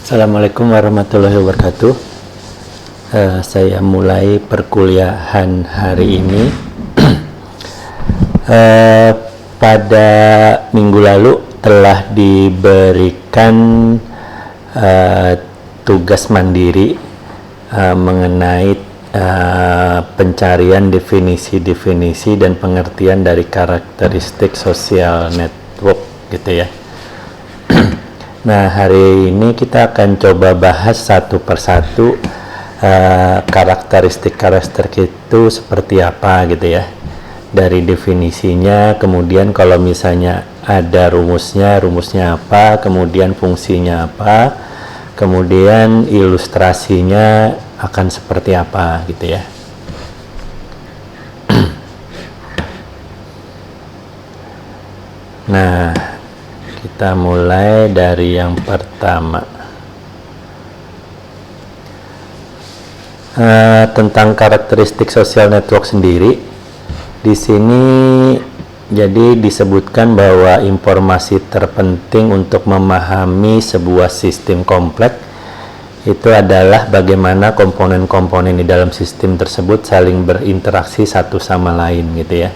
Assalamualaikum warahmatullahi wabarakatuh. Saya mulai perkuliahan hari ini. Pada minggu lalu telah diberikan tugas mandiri mengenai pencarian definisi dan pengertian dari karakteristik social network gitu ya. Nah, hari ini kita akan coba bahas satu persatu karakteristik itu seperti apa gitu ya. Dari definisinya, kemudian kalau misalnya ada rumusnya apa, kemudian fungsinya apa, kemudian ilustrasinya akan seperti apa gitu ya. Nah, kita mulai dari yang pertama. Tentang karakteristik social network sendiri, di sini jadi disebutkan bahwa informasi terpenting untuk memahami sebuah sistem kompleks itu adalah bagaimana komponen-komponen di dalam sistem tersebut saling berinteraksi satu sama lain gitu ya.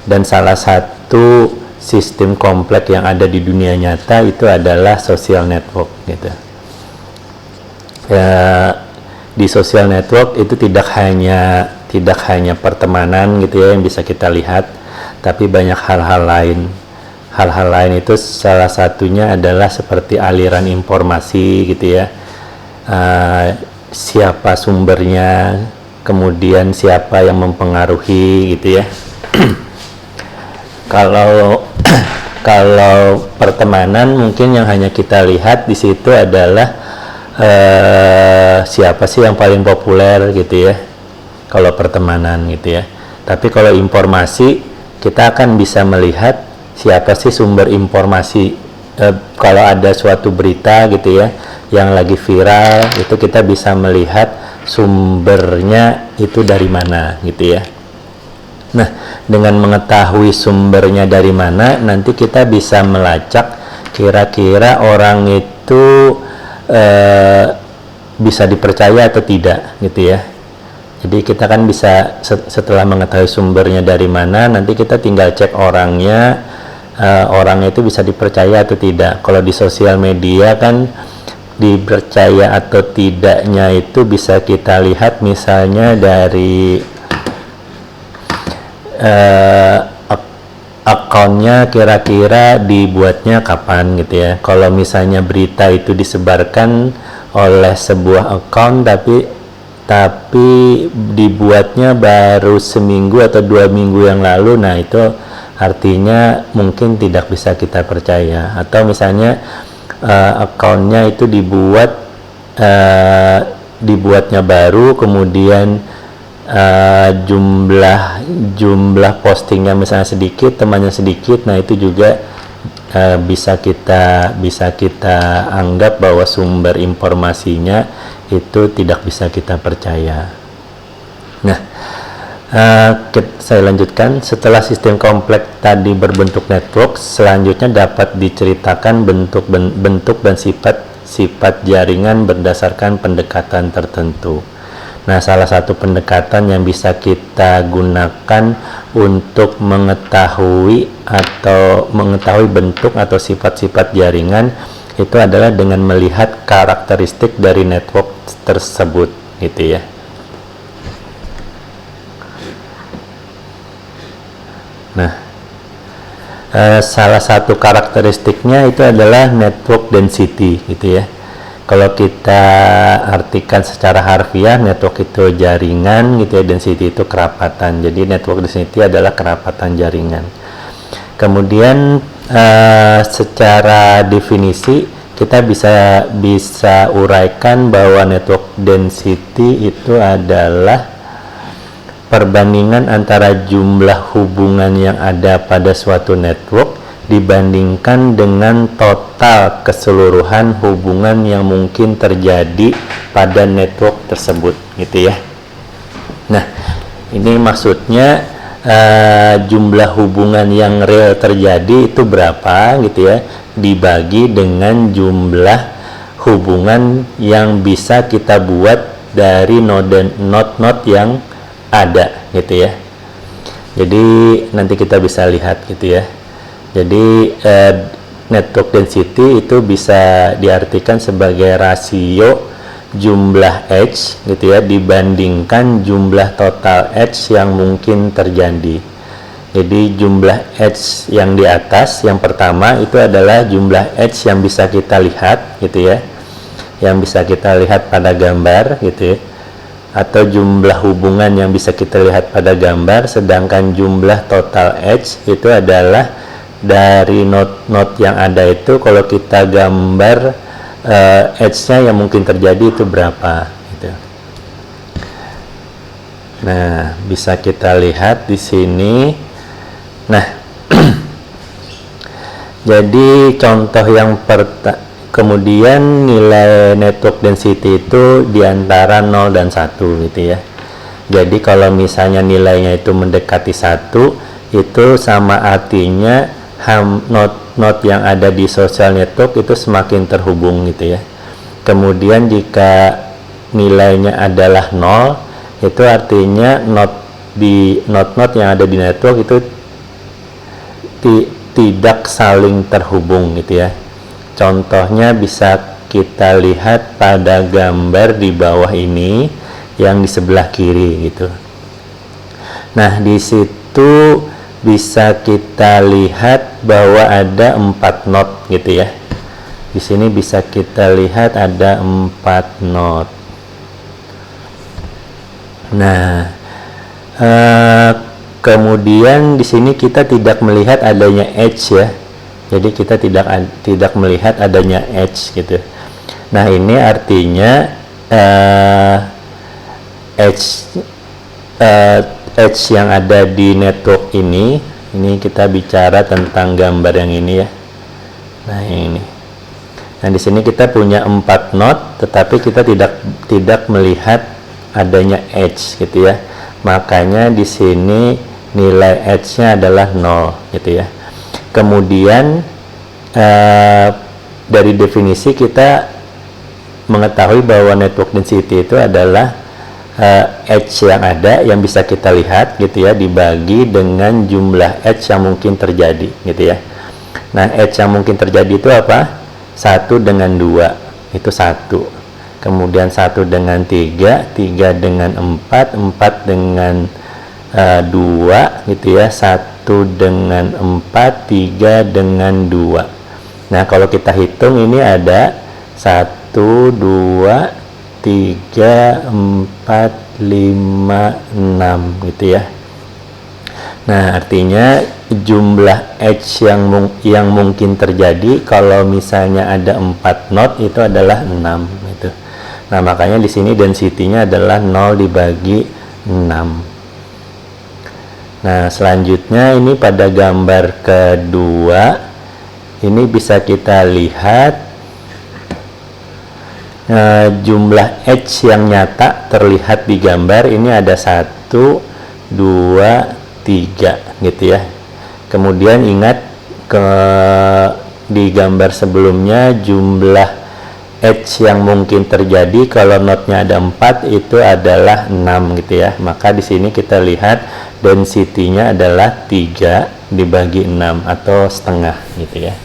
Dan salah satu sistem kompleks yang ada di dunia nyata itu adalah social network gitu. Di social network itu tidak hanya pertemanan gitu ya yang bisa kita lihat, tapi banyak hal-hal lain. Hal-hal lain itu salah satunya adalah seperti aliran informasi gitu ya. Siapa sumbernya, kemudian siapa yang mempengaruhi gitu ya. Kalau pertemanan mungkin yang hanya kita lihat di situ adalah siapa sih yang paling populer gitu ya, kalau pertemanan gitu ya. Tapi kalau informasi kita akan bisa melihat siapa sih sumber informasi. Kalau ada suatu berita gitu ya yang lagi viral, itu kita bisa melihat sumbernya itu dari mana gitu ya. Nah, dengan mengetahui sumbernya dari mana, nanti kita bisa melacak kira-kira orang itu bisa dipercaya atau tidak gitu ya. Jadi kita kan bisa setelah mengetahui sumbernya dari mana, nanti kita tinggal cek orangnya itu bisa dipercaya atau tidak. Kalau di sosial media kan dipercaya atau tidaknya itu bisa kita lihat misalnya dari akunnya kira-kira dibuatnya kapan gitu ya. Kalau misalnya berita itu disebarkan oleh sebuah akun tapi dibuatnya baru seminggu atau 2 minggu yang lalu, nah itu artinya mungkin tidak bisa kita percaya. Atau misalnya akunnya itu dibuatnya baru, kemudian jumlah postingnya misalnya sedikit, temannya sedikit, nah itu juga bisa kita anggap bahwa sumber informasinya itu tidak bisa kita percaya. Nah, saya lanjutkan. Setelah sistem kompleks tadi berbentuk network, selanjutnya dapat diceritakan bentuk dan sifat jaringan berdasarkan pendekatan tertentu. Nah, salah satu pendekatan yang bisa kita gunakan untuk mengetahui bentuk atau sifat-sifat jaringan itu adalah dengan melihat karakteristik dari network tersebut gitu ya. Nah, salah satu karakteristiknya itu adalah network density gitu ya. Kalau kita artikan secara harfiah, network itu jaringan gitu ya, density itu kerapatan. Jadi network density adalah kerapatan jaringan. Kemudian secara definisi kita bisa uraikan bahwa network density itu adalah perbandingan antara jumlah hubungan yang ada pada suatu network dibandingkan dengan total keseluruhan hubungan yang mungkin terjadi pada network tersebut gitu ya. Nah, ini maksudnya jumlah hubungan yang real terjadi itu berapa gitu ya, dibagi dengan jumlah hubungan yang bisa kita buat dari node yang ada gitu ya. Jadi nanti kita bisa lihat gitu ya. Jadi network density itu bisa diartikan sebagai rasio jumlah edge gitu ya dibandingkan jumlah total edge yang mungkin terjadi. Jadi jumlah edge yang di atas yang pertama itu adalah jumlah edge yang bisa kita lihat gitu ya, yang bisa kita lihat pada gambar gitu ya, atau jumlah hubungan yang bisa kita lihat pada gambar, sedangkan jumlah total edge itu adalah dari node yang ada itu kalau kita gambar edge-nya yang mungkin terjadi itu berapa gitu. Nah, bisa kita lihat di sini. Nah, jadi contoh yang kemudian nilai network density itu di antara 0 dan 1 gitu ya. Jadi kalau misalnya nilainya itu mendekati 1, itu sama artinya node yang ada di social network itu semakin terhubung gitu ya. Kemudian jika nilainya adalah 0, itu artinya node yang ada di network itu tidak saling terhubung gitu ya. Contohnya bisa kita lihat pada gambar di bawah ini yang di sebelah kiri gitu. Nah, di situ bisa kita lihat bahwa ada 4 node gitu ya. Di sini bisa kita lihat ada 4 node. Nah, kemudian di sini kita tidak melihat adanya edge ya. Jadi kita tidak melihat adanya edge gitu. Nah, ini artinya edge yang ada di network ini kita bicara tentang gambar yang ini ya. Nah, ini. Nah, di sini kita punya 4 node, tetapi kita tidak melihat adanya edge gitu ya. Makanya di sini nilai edge-nya adalah 0 gitu ya. Kemudian dari definisi kita mengetahui bahwa network density itu adalah edge yang ada yang bisa kita lihat gitu ya dibagi dengan jumlah edge yang mungkin terjadi gitu ya. Nah, edge yang mungkin terjadi itu apa? 1 dengan 2 itu 1, kemudian 1 dengan 3, 3 dengan 4, 4 dengan 2 gitu ya, 1 dengan 4, 3 dengan 2. Nah, kalau kita hitung ini ada 1, 2, 3, 4, 5, 6 gitu ya. Nah, artinya jumlah edge yang mungkin terjadi kalau misalnya ada 4 node itu adalah 6 gitu. Nah, makanya di sini density-nya adalah 0 dibagi 6. Nah, selanjutnya ini pada gambar kedua ini bisa kita lihat jumlah edge yang nyata terlihat di gambar ini ada 1, 2, 3 gitu ya. Kemudian ingat di gambar sebelumnya jumlah edge yang mungkin terjadi kalau node-nya ada 4 itu adalah 6 gitu ya. Maka di sini kita lihat density-nya adalah 3 dibagi 6 atau setengah gitu ya.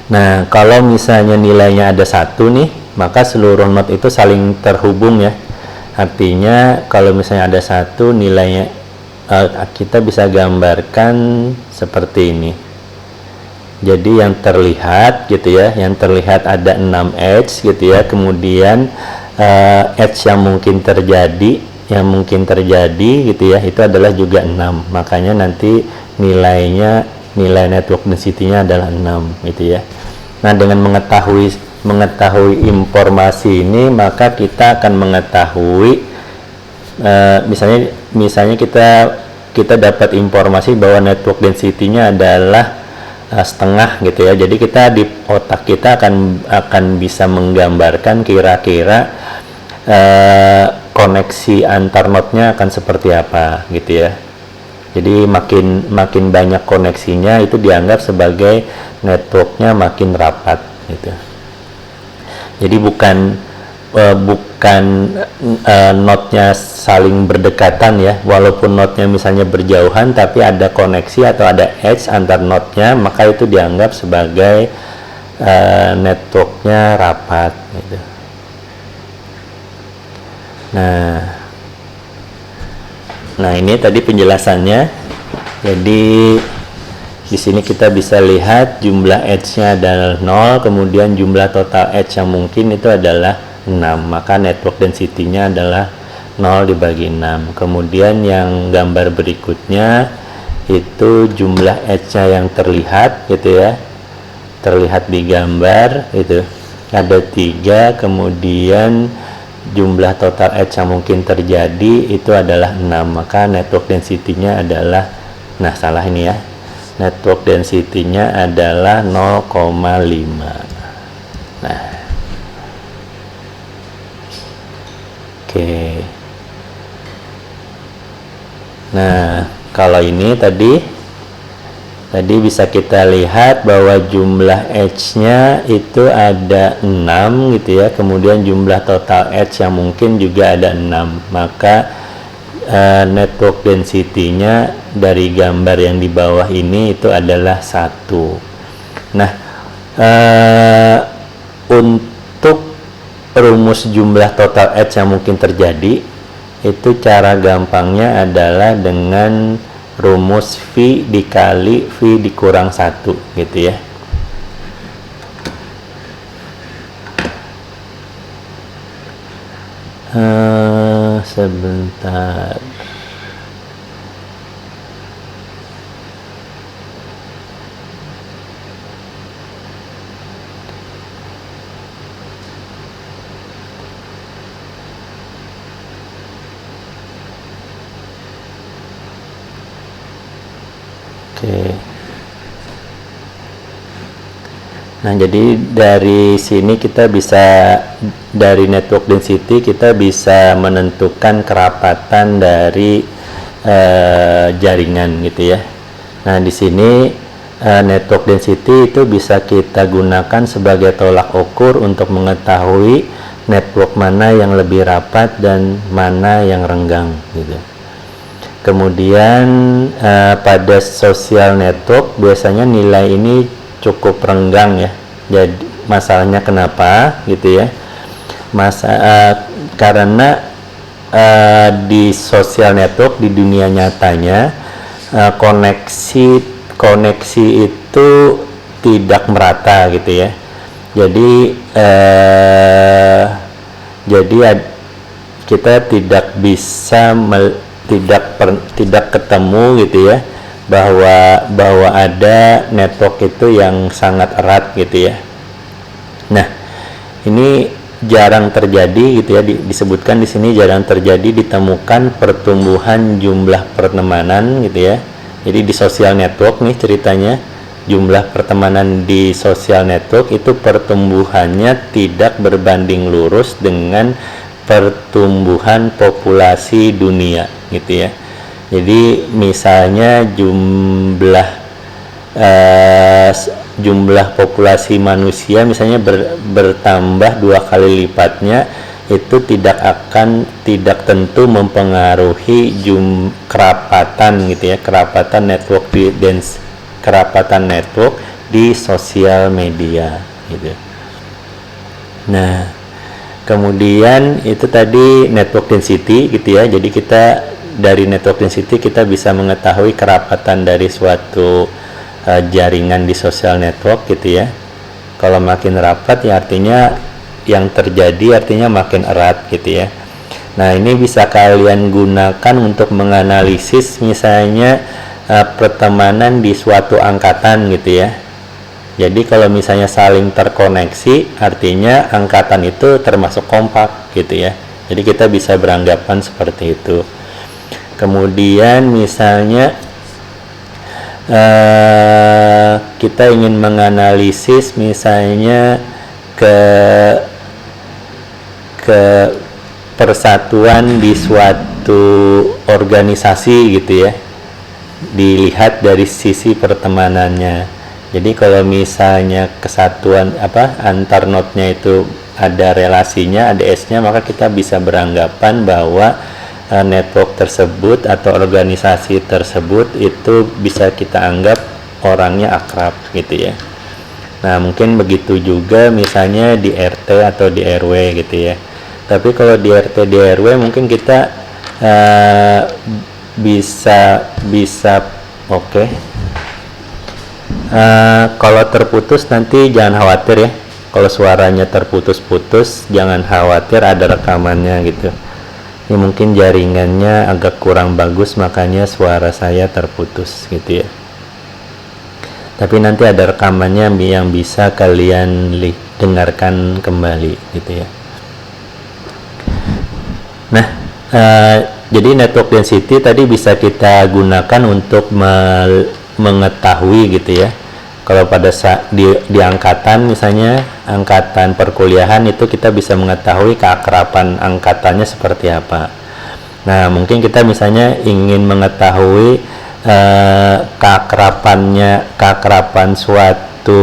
Nah, kalau misalnya nilainya ada 1 nih, maka seluruh node itu saling terhubung ya. Artinya kalau misalnya ada 1 nilainya kita bisa gambarkan seperti ini. Jadi yang terlihat gitu ya, yang terlihat ada 6 edge gitu ya. Kemudian edge yang mungkin terjadi gitu ya, itu adalah juga 6. Makanya nanti nilai network density-nya adalah 6 gitu ya. Nah, dengan mengetahui informasi ini, maka kita akan mengetahui misalnya kita dapat informasi bahwa network density-nya adalah setengah gitu ya. Jadi kita di otak kita akan bisa menggambarkan kira-kira koneksi antar node-nya akan seperti apa gitu ya. Jadi makin banyak koneksinya itu dianggap sebagai networknya makin rapat gitu. Jadi bukan node-nya saling berdekatan ya, walaupun node-nya misalnya berjauhan tapi ada koneksi atau ada edge antar node-nya, maka itu dianggap sebagai networknya rapat gitu. Nah ini tadi penjelasannya. Jadi di sini kita bisa lihat jumlah edge-nya adalah 0, kemudian jumlah total edge yang mungkin itu adalah 6, maka network density-nya adalah 0 dibagi 6. Kemudian yang gambar berikutnya itu jumlah edge-nya yang terlihat gitu ya, terlihat di gambar itu ada 3, kemudian jumlah total edge yang mungkin terjadi itu adalah 6, maka network density-nya adalah, nah salah ini ya, network density-nya adalah 0,5. Nah oke. Nah kalau ini tadi bisa kita lihat bahwa jumlah edge-nya itu ada 6 gitu ya, kemudian jumlah total edge yang mungkin juga ada 6, maka network density-nya dari gambar yang di bawah ini itu adalah 1. Nah untuk rumus jumlah total edge yang mungkin terjadi itu cara gampangnya adalah dengan rumus V dikali V dikurang 1 gitu ya. Sebentar. Oke. Nah, jadi dari sini kita bisa, dari network density kita bisa menentukan kerapatan dari jaringan gitu ya. Nah, di sini network density itu bisa kita gunakan sebagai tolak ukur untuk mengetahui network mana yang lebih rapat dan mana yang renggang gitu. Kemudian pada social network biasanya nilai ini cukup renggang ya. Jadi masalahnya kenapa gitu ya? Karena di social network di dunia nyatanya koneksi itu tidak merata gitu ya. Jadi kita tidak bisa tidak ketemu gitu ya, bahwa ada network itu yang sangat erat gitu ya. Nah, ini jarang terjadi gitu ya, disebutkan di sini jarang terjadi ditemukan pertumbuhan jumlah pertemanan gitu ya. Jadi di social network nih ceritanya, jumlah pertemanan di social network itu pertumbuhannya tidak berbanding lurus dengan pertumbuhan populasi dunia gitu ya. Jadi misalnya jumlah populasi manusia misalnya bertambah 2 kali lipatnya, itu tidak tentu mempengaruhi kerapatan gitu ya, kerapatan network di sosial media gitu. Nah, kemudian itu tadi network density gitu ya. Jadi kita dari network density kita bisa mengetahui kerapatan dari suatu jaringan di social network gitu ya. Kalau makin rapat ya artinya yang terjadi artinya makin erat gitu ya. Nah, ini bisa kalian gunakan untuk menganalisis misalnya pertemanan di suatu angkatan gitu ya. Jadi kalau misalnya saling terkoneksi artinya angkatan itu termasuk kompak gitu ya. Jadi kita bisa beranggapan seperti itu. Kemudian misalnya kita ingin menganalisis misalnya ke persatuan di suatu organisasi gitu ya, dilihat dari sisi pertemanannya. Jadi kalau misalnya kesatuan antar node-nya itu ada relasinya, ada S-nya, maka kita bisa beranggapan bahwa network tersebut atau organisasi tersebut itu bisa kita anggap orangnya akrab gitu ya. Nah, mungkin begitu juga misalnya di RT atau di RW gitu ya. Tapi kalau di RT di RW mungkin kita bisa oke. Kalau terputus nanti jangan khawatir ya. Kalau suaranya terputus-putus jangan khawatir, ada rekamannya gitu. Ini mungkin jaringannya agak kurang bagus makanya suara saya terputus gitu ya. Tapi nanti ada rekamannya yang bisa kalian dengarkan kembali gitu ya. Nah, jadi network density tadi bisa kita gunakan untuk mengetahui gitu ya. Kalau pada saat di angkatan misalnya, angkatan perkuliahan itu kita bisa mengetahui keakraban angkatannya seperti apa. Nah, mungkin kita misalnya ingin mengetahui keakraban suatu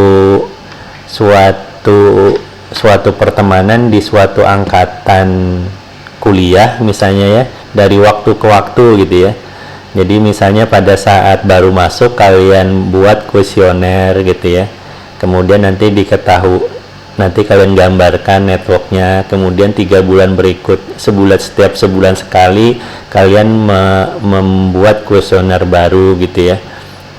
pertemanan di suatu angkatan kuliah misalnya ya, dari waktu ke waktu gitu ya. Jadi misalnya pada saat baru masuk kalian buat kuesioner gitu ya, kemudian nanti kalian gambarkan networknya, kemudian 3 bulan berikut, setiap sebulan sekali kalian membuat kuesioner baru gitu ya.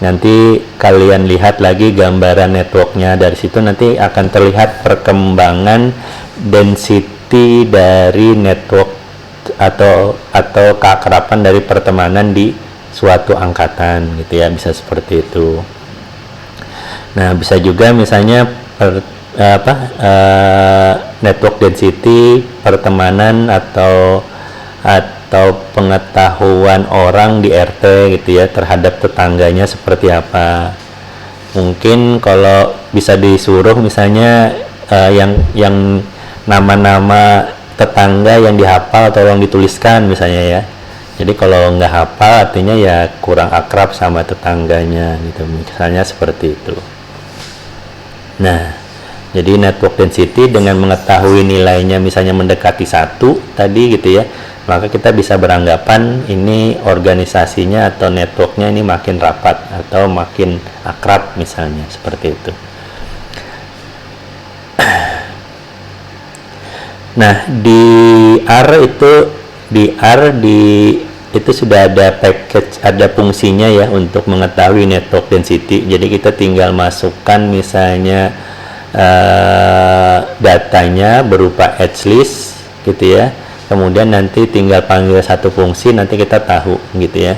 Nanti kalian lihat lagi gambaran networknya, dari situ nanti akan terlihat perkembangan density dari network atau keakraban dari pertemanan di suatu angkatan gitu ya, bisa seperti itu. Nah, bisa juga misalnya network density pertemanan atau pengetahuan orang di RT gitu ya terhadap tetangganya seperti apa. Mungkin kalau bisa disuruh misalnya yang nama-nama tetangga yang dihafal atau yang dituliskan misalnya ya. Jadi kalau nggak hafal artinya ya kurang akrab sama tetangganya gitu, misalnya seperti itu. Nah, jadi network density dengan mengetahui nilainya misalnya mendekati 1 tadi gitu ya, maka kita bisa beranggapan ini organisasinya atau networknya ini makin rapat atau makin akrab misalnya seperti itu. Nah, di R itu sudah ada package, ada fungsinya ya untuk mengetahui network density. Jadi kita tinggal masukkan misalnya datanya berupa edge list gitu ya. Kemudian nanti tinggal panggil satu fungsi, nanti kita tahu gitu ya.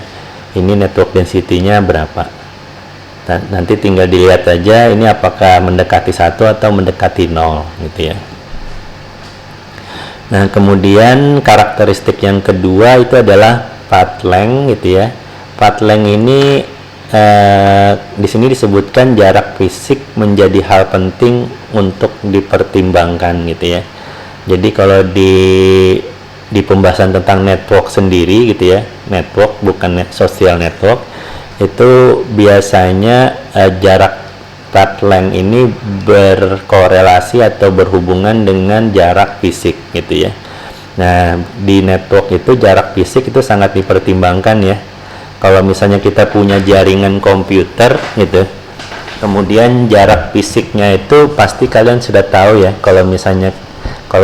Ini network density-nya berapa. Nanti tinggal dilihat aja ini apakah mendekati 1 atau mendekati 0 gitu ya. Nah, kemudian karakteristik yang kedua itu adalah path length gitu ya. Path length ini di sini disebutkan jarak fisik menjadi hal penting untuk dipertimbangkan gitu ya. Jadi kalau di pembahasan tentang network sendiri gitu ya, network bukan social network, itu biasanya jarak path length ini berkorelasi atau berhubungan dengan jarak fisik gitu ya. Nah, di network itu jarak fisik itu sangat dipertimbangkan ya. Kalau misalnya kita punya jaringan komputer gitu, kemudian jarak fisiknya itu pasti kalian sudah tahu ya. Kalau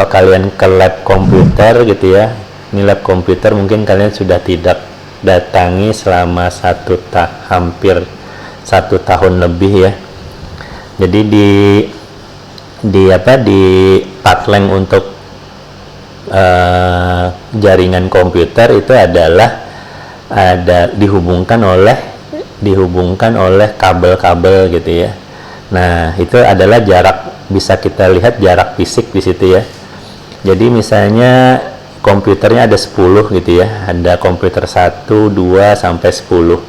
kalian ke lab komputer gitu ya, ini lab komputer mungkin kalian sudah tidak datangi selama hampir 1 tahun lebih ya. Jadi di path length untuk jaringan komputer itu adalah dihubungkan oleh kabel-kabel gitu ya. Nah, itu adalah jarak, bisa kita lihat jarak fisik di situ ya. Jadi misalnya komputernya ada 10 gitu ya, ada komputer 1, 2 sampai 10.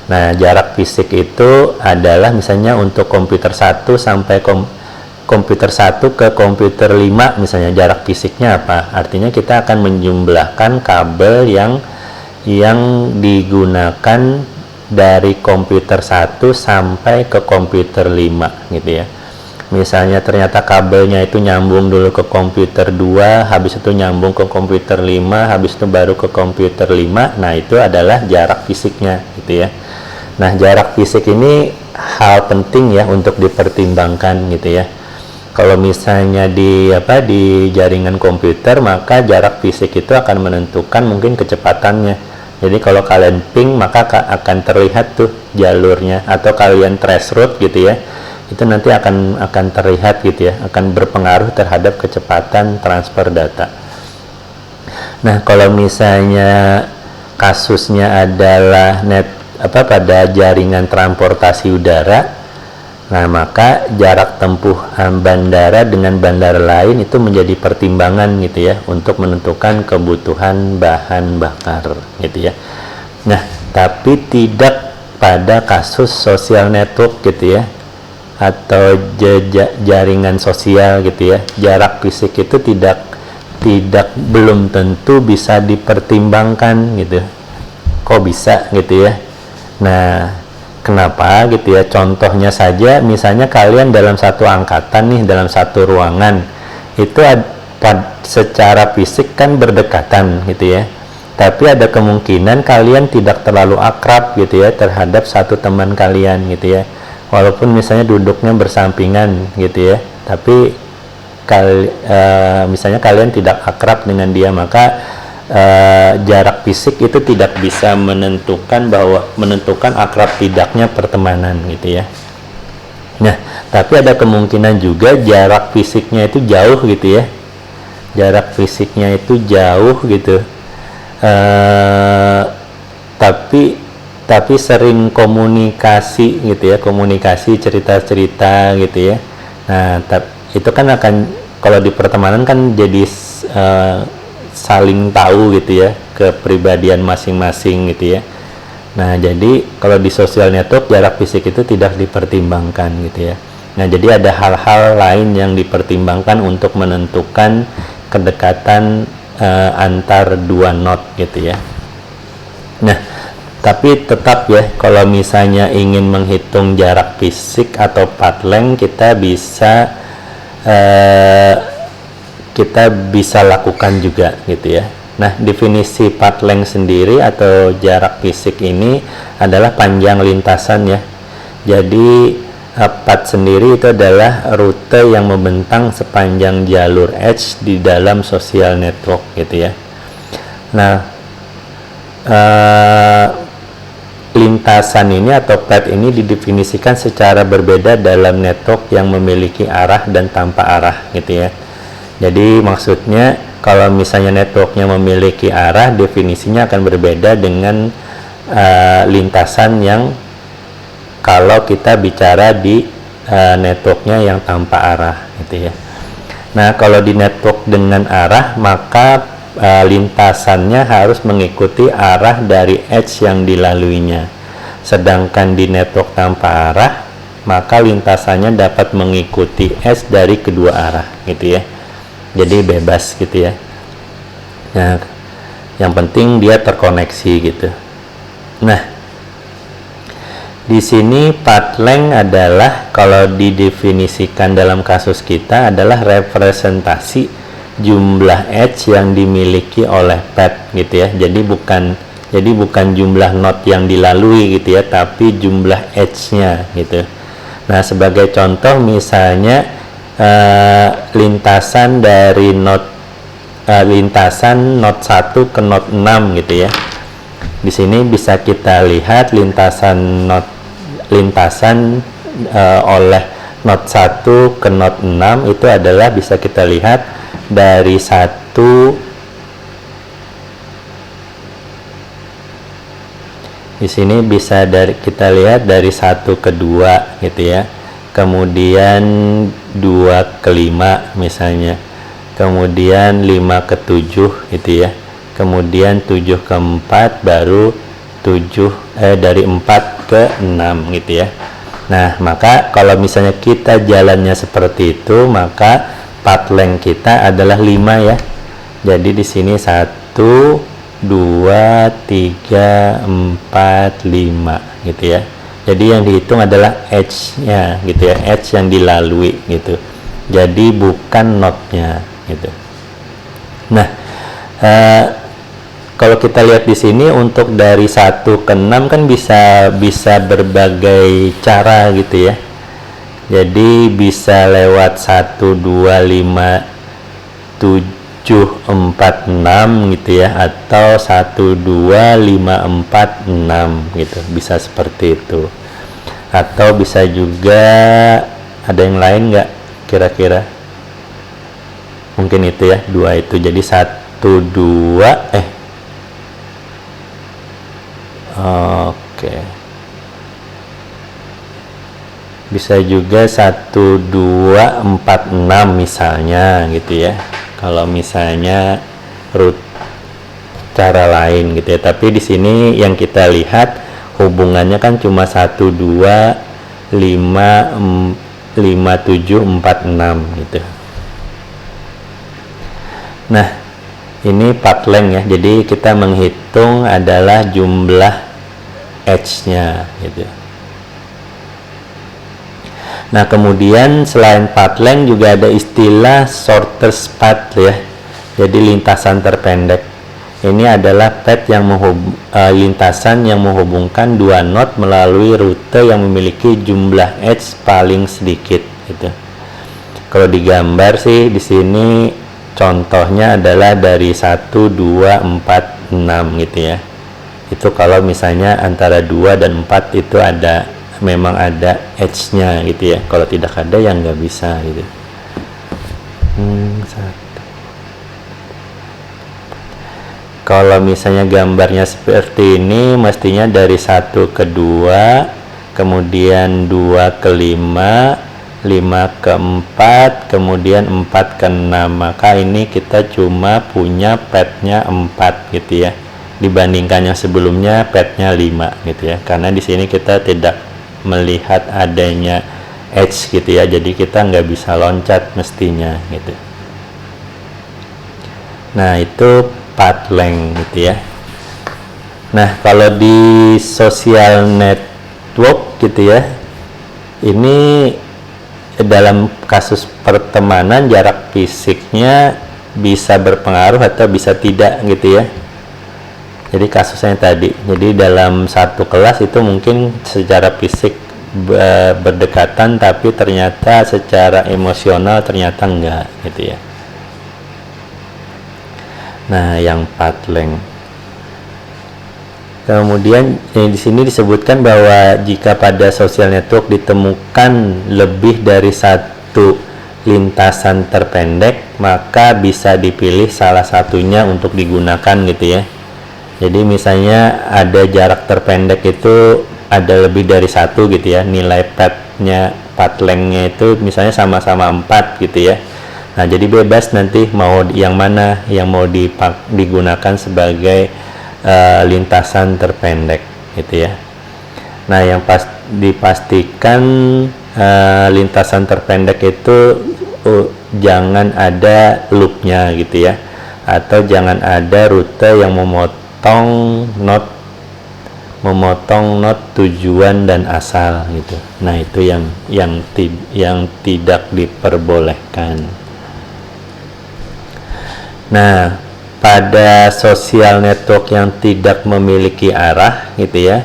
Nah, jarak fisik itu adalah misalnya untuk komputer 1 sampai komputer 1 ke komputer 5 misalnya, jarak fisiknya apa? Artinya kita akan menjumlahkan kabel yang digunakan dari komputer 1 sampai ke komputer 5 gitu ya. Misalnya ternyata kabelnya itu nyambung dulu ke komputer 2, habis itu nyambung ke komputer 5, habis itu baru ke komputer 5. Nah, itu adalah jarak fisiknya gitu ya. Nah, jarak fisik ini hal penting ya untuk dipertimbangkan gitu ya. Kalau misalnya di jaringan komputer, maka jarak fisik itu akan menentukan mungkin kecepatannya. Jadi kalau kalian ping, maka akan terlihat tuh jalurnya, atau kalian trace route gitu ya, itu nanti akan terlihat gitu ya, akan berpengaruh terhadap kecepatan transfer data. Nah, kalau misalnya kasusnya adalah pada jaringan transportasi udara, nah maka jarak tempuh bandara dengan bandara lain itu menjadi pertimbangan gitu ya, untuk menentukan kebutuhan bahan bakar gitu ya. Nah, tapi tidak pada kasus social network gitu ya, atau jaringan sosial gitu ya. Jarak fisik itu belum tentu bisa dipertimbangkan gitu. Kok bisa gitu ya? Nah, kenapa gitu ya? Contohnya saja, misalnya kalian dalam satu angkatan nih, dalam satu ruangan, itu secara fisik kan berdekatan gitu ya, tapi ada kemungkinan kalian tidak terlalu akrab gitu ya terhadap satu teman kalian gitu ya, walaupun misalnya duduknya bersampingan gitu ya, tapi misalnya kalian tidak akrab dengan dia, maka jarak fisik itu tidak bisa menentukan akrab tidaknya pertemanan gitu ya. Nah, tapi ada kemungkinan juga jarak fisiknya itu jauh gitu ya, jarak fisiknya itu jauh gitu, tapi sering komunikasi gitu ya, komunikasi cerita-cerita gitu ya. Nah, itu kan akan, kalau di pertemanan kan jadi saling tahu gitu ya kepribadian masing-masing gitu ya. Nah, jadi kalau di social network jarak fisik itu tidak dipertimbangkan gitu ya. Nah, jadi ada hal-hal lain yang dipertimbangkan untuk menentukan kedekatan antar dua node gitu ya. Nah, tapi tetap ya, kalau misalnya ingin menghitung jarak fisik atau path length, kita bisa lakukan juga gitu ya. Nah, definisi path length sendiri atau jarak fisik ini adalah panjang lintasan ya. Jadi path sendiri itu adalah rute yang membentang sepanjang jalur edge di dalam social network gitu ya. Nah, lintasan ini atau path ini didefinisikan secara berbeda dalam network yang memiliki arah dan tanpa arah gitu ya. Jadi maksudnya kalau misalnya networknya memiliki arah, definisinya akan berbeda dengan lintasan yang kalau kita bicara di networknya yang tanpa arah gitu ya. Nah, kalau di network dengan arah, maka lintasannya harus mengikuti arah dari edge yang dilaluinya. Sedangkan di network tanpa arah, maka lintasannya dapat mengikuti edge dari kedua arah gitu ya. Jadi bebas gitu ya. Nah, yang penting dia terkoneksi gitu. Nah, di sini path length adalah, kalau didefinisikan dalam kasus kita, adalah representasi jumlah edge yang dimiliki oleh path gitu ya. Jadi bukan jumlah node yang dilalui gitu ya, tapi jumlah edge-nya gitu. Nah, sebagai contoh misalnya lintasan dari lintasan node 1 ke node 6 gitu ya. Di sini bisa kita lihat lintasan oleh node 1 ke node 6 itu adalah, bisa kita lihat dari di sini bisa kita lihat dari 1 ke 2 gitu ya, kemudian 2 ke 5 misalnya, kemudian 5 ke 7 gitu ya, kemudian 7 ke 4, baru dari 4 ke 6 gitu ya. Nah, maka kalau misalnya kita jalannya seperti itu, maka path length kita adalah 5 ya. Jadi di sini 1, 2, 3, 4, 5 gitu ya. Jadi yang dihitung adalah edge-nya gitu ya, edge yang dilalui gitu. Jadi bukan knot-nya gitu. Nah, kalau kita lihat di sini untuk dari 1 ke 6 kan bisa berbagai cara gitu ya. Jadi bisa lewat 1 2 5 7 4 6 gitu ya, atau 1 2 5 4 6 gitu, bisa seperti itu. Atau bisa juga ada yang lain nggak kira-kira? Mungkin itu ya, 2 itu. Jadi 1 2 oke. Bisa juga 1 2 4 6 misalnya gitu ya. Kalau misalnya root cara lain gitu ya. Tapi di sini yang kita lihat hubungannya kan cuma 1 2 5 5 7 4 6 gitu. Nah, ini part length ya. Jadi kita menghitung adalah jumlah edge-nya gitu. Nah, kemudian selain part length juga ada istilah shortest path ya. Jadi lintasan terpendek. Ini adalah path yang lintasan yang menghubungkan dua node melalui rute yang memiliki jumlah edge paling sedikit gitu. Kalau digambar sih di sini contohnya adalah dari 1 2 4 6 gitu ya. Itu kalau misalnya antara 2 dan 4 itu memang ada edge-nya gitu ya. Kalau tidak ada yang nggak bisa gitu. Kalau misalnya gambarnya seperti ini, mestinya dari 1 ke 2, kemudian 2 ke 5, 5 ke 4, kemudian 4 ke 6. Maka ini kita cuma punya path-nya 4 gitu ya. Dibandingkan yang sebelumnya path-nya 5 gitu ya. Karena di sini kita tidak melihat adanya edge gitu ya, jadi kita nggak bisa loncat mestinya gitu. Nah, itu path length gitu ya. Nah, kalau di social network gitu ya, ini dalam kasus pertemanan jarak fisiknya bisa berpengaruh atau bisa tidak gitu ya. Jadi kasusnya tadi, jadi dalam satu kelas itu mungkin secara fisik berdekatan, tapi ternyata secara emosional ternyata enggak gitu ya. Nah, yang path length. Kemudian di sini disebutkan bahwa jika pada social network ditemukan lebih dari satu lintasan terpendek, maka bisa dipilih salah satunya untuk digunakan gitu ya. Jadi misalnya ada jarak terpendek itu ada lebih dari 1 gitu ya, nilai path length-nya itu misalnya sama-sama 4 gitu ya. Nah, jadi bebas nanti mau yang mana yang mau digunakan sebagai lintasan terpendek gitu ya. Nah, yang dipastikan lintasan terpendek itu jangan ada loop-nya gitu ya, atau jangan ada rute yang memotong not tujuan dan asal gitu. Nah, itu yang tidak diperbolehkan. Nah, pada social network yang tidak memiliki arah gitu ya,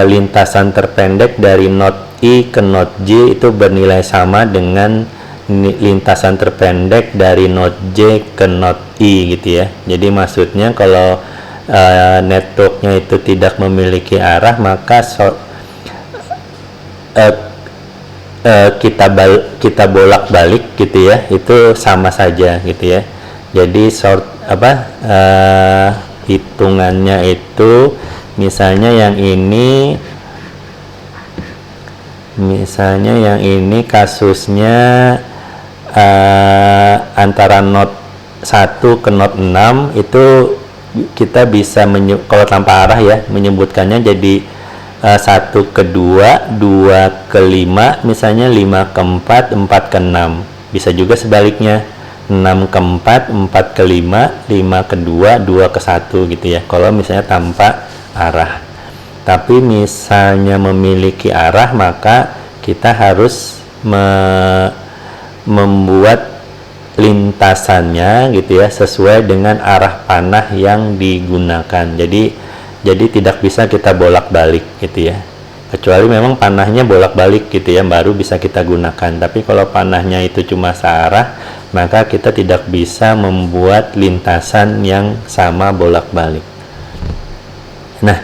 lintasan terpendek dari node I ke node J itu bernilai sama dengan lintasan terpendek dari node J ke node I gitu ya. Jadi maksudnya kalau networknya itu tidak memiliki arah, maka kita bolak-balik gitu ya, itu sama saja gitu ya. Jadi hitungannya itu misalnya yang ini kasusnya antara node 1 ke node 6 itu kita bisa kalau tanpa arah ya menyebutkannya jadi 1 ke 2, 2 ke 5, misalnya 5 ke 4, 4 ke 6. Bisa juga sebaliknya 6 ke 4, 4 ke 5, 5 ke 2, 2 ke 1 gitu ya, kalau misalnya tanpa arah. Tapi misalnya memiliki arah, maka kita harus membuat lintasannya gitu ya sesuai dengan arah panah yang digunakan. Jadi tidak bisa kita bolak-balik gitu ya. Kecuali memang panahnya bolak-balik gitu ya, baru bisa kita gunakan. Tapi kalau panahnya itu cuma searah, maka kita tidak bisa membuat lintasan yang sama bolak-balik. Nah,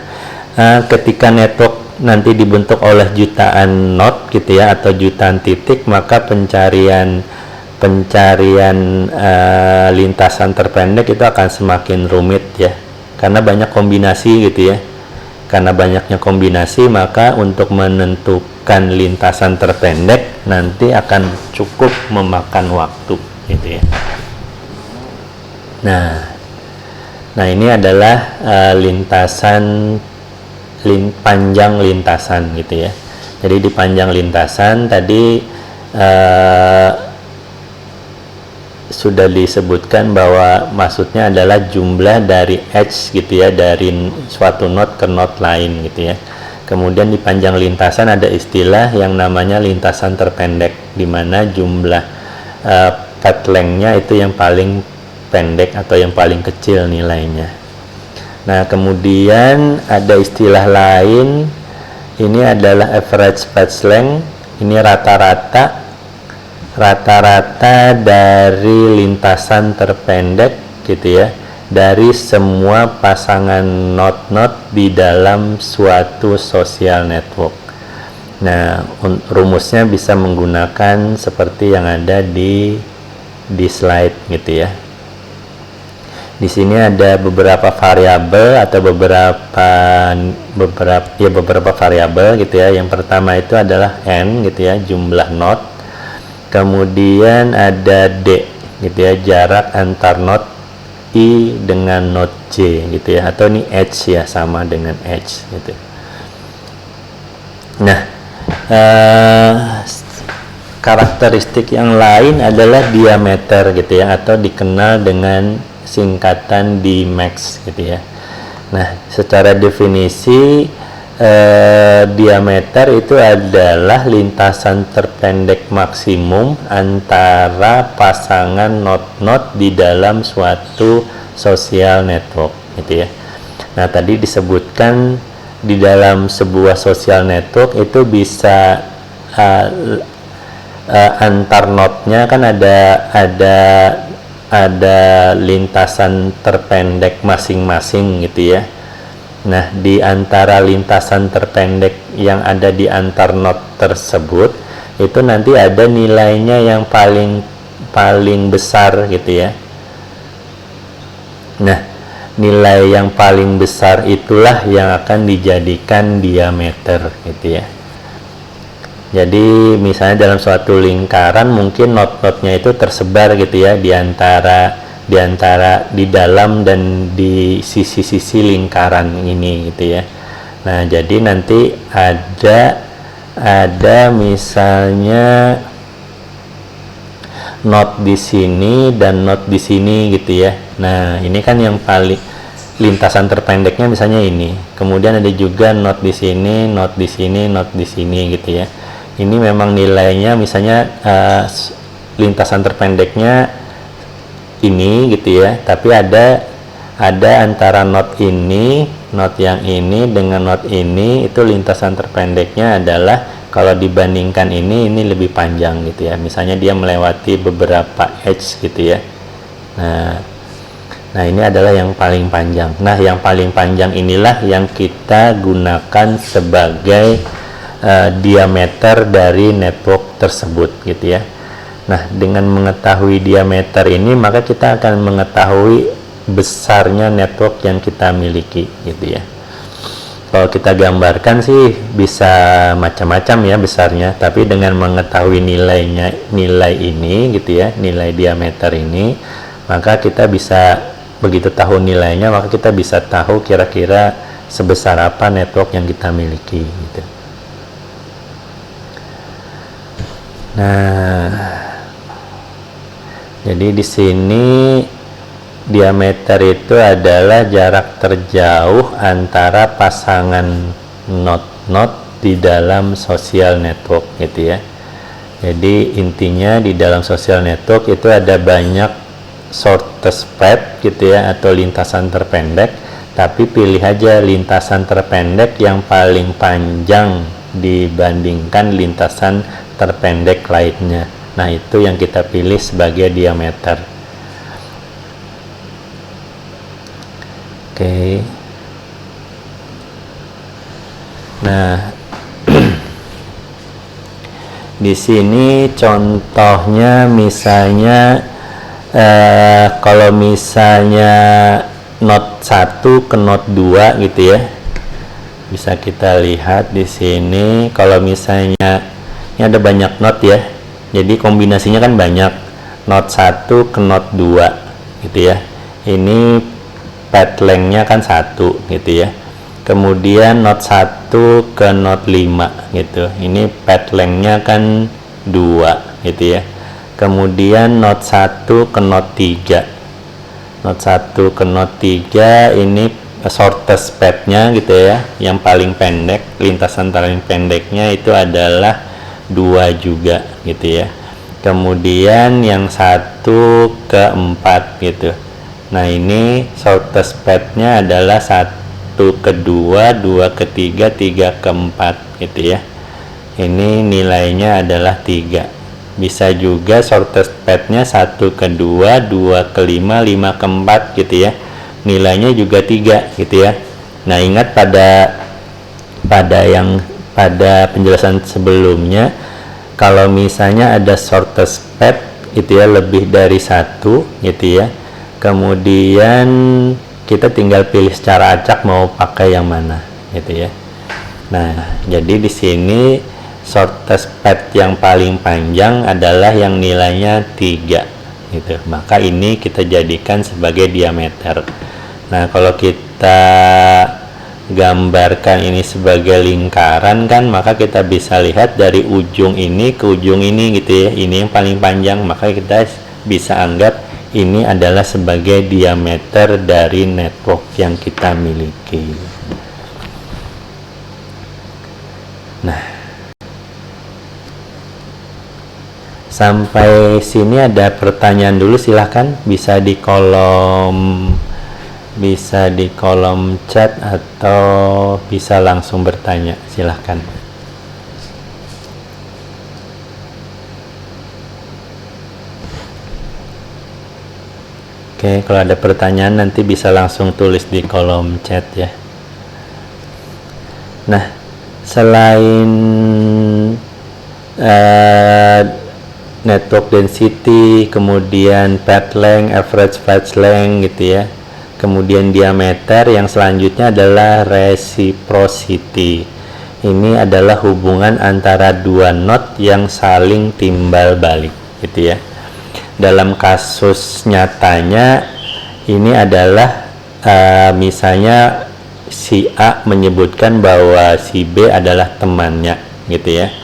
ketika network nanti dibentuk oleh jutaan node gitu ya, atau jutaan titik, maka pencarian lintasan terpendek itu akan semakin rumit ya, karena banyak kombinasi gitu ya. Karena banyaknya kombinasi, maka untuk menentukan lintasan terpendek nanti akan cukup memakan waktu gitu ya. Nah ini adalah panjang lintasan gitu ya. Jadi di panjang lintasan tadi sudah disebutkan bahwa maksudnya adalah jumlah dari edge gitu ya, dari suatu node ke node lain gitu ya. Kemudian di panjang lintasan ada istilah yang namanya lintasan terpendek, di mana jumlah path length-nya itu yang paling pendek atau yang paling kecil nilainya. Nah, kemudian ada istilah lain, ini adalah average path length, ini rata-rata dari lintasan terpendek gitu ya, dari semua pasangan node-node di dalam suatu social network. Nah, rumusnya bisa menggunakan seperti yang ada di slide gitu ya. Di sini ada beberapa variabel atau beberapa variabel gitu ya. Yang pertama itu adalah n gitu ya, jumlah node. Kemudian ada D gitu ya, jarak antar node I dengan node J gitu ya, atau ini edge ya, sama dengan edge gitu. Nah, karakteristik yang lain adalah diameter gitu ya, atau dikenal dengan singkatan Dmax gitu ya. Nah, secara definisi diameter itu adalah lintasan terpendek maksimum antara pasangan node-node di dalam suatu social network gitu ya. Nah, tadi disebutkan di dalam sebuah social network itu bisa antar node-nya kan ada lintasan terpendek masing-masing gitu ya. Nah, di antara lintasan terpendek yang ada di antar node tersebut itu nanti ada nilainya yang paling besar gitu ya. Nah, nilai yang paling besar itulah yang akan dijadikan diameter gitu ya. Jadi misalnya dalam suatu lingkaran mungkin node-node-nya itu tersebar gitu ya di dalam dan di sisi-sisi lingkaran ini gitu ya. Nah, jadi nanti ada misalnya node di sini dan node di sini gitu ya. Nah, ini kan yang paling lintasan terpendeknya misalnya ini. Kemudian ada juga node di sini, node di sini, node di sini gitu ya. Ini memang nilainya misalnya lintasan terpendeknya ini gitu ya, tapi ada antara node ini, node yang ini dengan node ini, itu lintasan terpendeknya adalah kalau dibandingkan ini lebih panjang gitu ya. Misalnya dia melewati beberapa edge gitu ya. Nah, ini adalah yang paling panjang. Nah, yang paling panjang inilah yang kita gunakan sebagai diameter dari network tersebut gitu ya. Nah, dengan mengetahui diameter ini, maka kita akan mengetahui besarnya network yang kita miliki gitu ya. Kalau kita gambarkan sih bisa macam-macam ya besarnya, tapi dengan mengetahui nilai ini gitu ya, nilai diameter ini, maka kita bisa, begitu tahu nilainya, maka kita bisa tahu kira-kira sebesar apa network yang kita miliki gitu. Nah, jadi di sini diameter itu adalah jarak terjauh antara pasangan not di dalam social network gitu ya. Jadi intinya di dalam social network itu ada banyak shortest path gitu ya, atau lintasan terpendek, tapi pilih aja lintasan terpendek yang paling panjang dibandingkan lintasan terpendek lainnya. Nah, itu yang kita pilih sebagai diameter. Oke. Nah, di sini contohnya misalnya kalau misalnya not 1 ke not 2 gitu ya. Bisa kita lihat di sini kalau misalnya ini ada banyak not ya. Jadi kombinasinya kan banyak. Not 1 ke not 2 gitu ya. Ini path length-nya kan 1 gitu ya. Kemudian not 1 ke not 5 gitu. Ini path length-nya kan 2 gitu ya. Kemudian not 1 ke not 3. Not 1 ke not 3 ini shortest path-nya gitu ya. Yang paling pendek, lintasan paling pendeknya itu adalah 2 juga gitu ya. Kemudian yang 1 ke 4 gitu. Nah, ini shortest path-nya adalah 1 ke 2, 2 ke 3, 3 ke 4 gitu ya. Ini nilainya adalah 3. Bisa juga shortest path-nya 1 ke 2, 2 ke 5, 5 ke 4 gitu ya. Nilainya juga 3 gitu ya. Nah, ingat pada penjelasan sebelumnya, kalau misalnya ada shortest path gitu ya, lebih dari 1 gitu ya. Kemudian kita tinggal pilih secara acak mau pakai yang mana gitu ya. Nah, jadi di sini shortest path yang paling panjang adalah yang nilainya 3 gitu. Maka ini kita jadikan sebagai diameter. Nah, kalau kita gambarkan ini sebagai lingkaran kan, maka kita bisa lihat dari ujung ini ke ujung ini gitu ya. Ini yang paling panjang, maka kita bisa anggap ini adalah sebagai diameter dari network yang kita miliki. Nah, sampai sini ada pertanyaan dulu, silahkan bisa di kolom chat atau bisa langsung bertanya, silahkan. Oke, kalau ada pertanyaan nanti bisa langsung tulis di kolom chat ya. Nah, selain network density, kemudian path length, average path length gitu ya, kemudian diameter, yang selanjutnya adalah reciprocity. Ini adalah hubungan antara dua not yang saling timbal balik gitu ya. Dalam kasus nyatanya ini adalah misalnya si A menyebutkan bahwa si B adalah temannya gitu ya.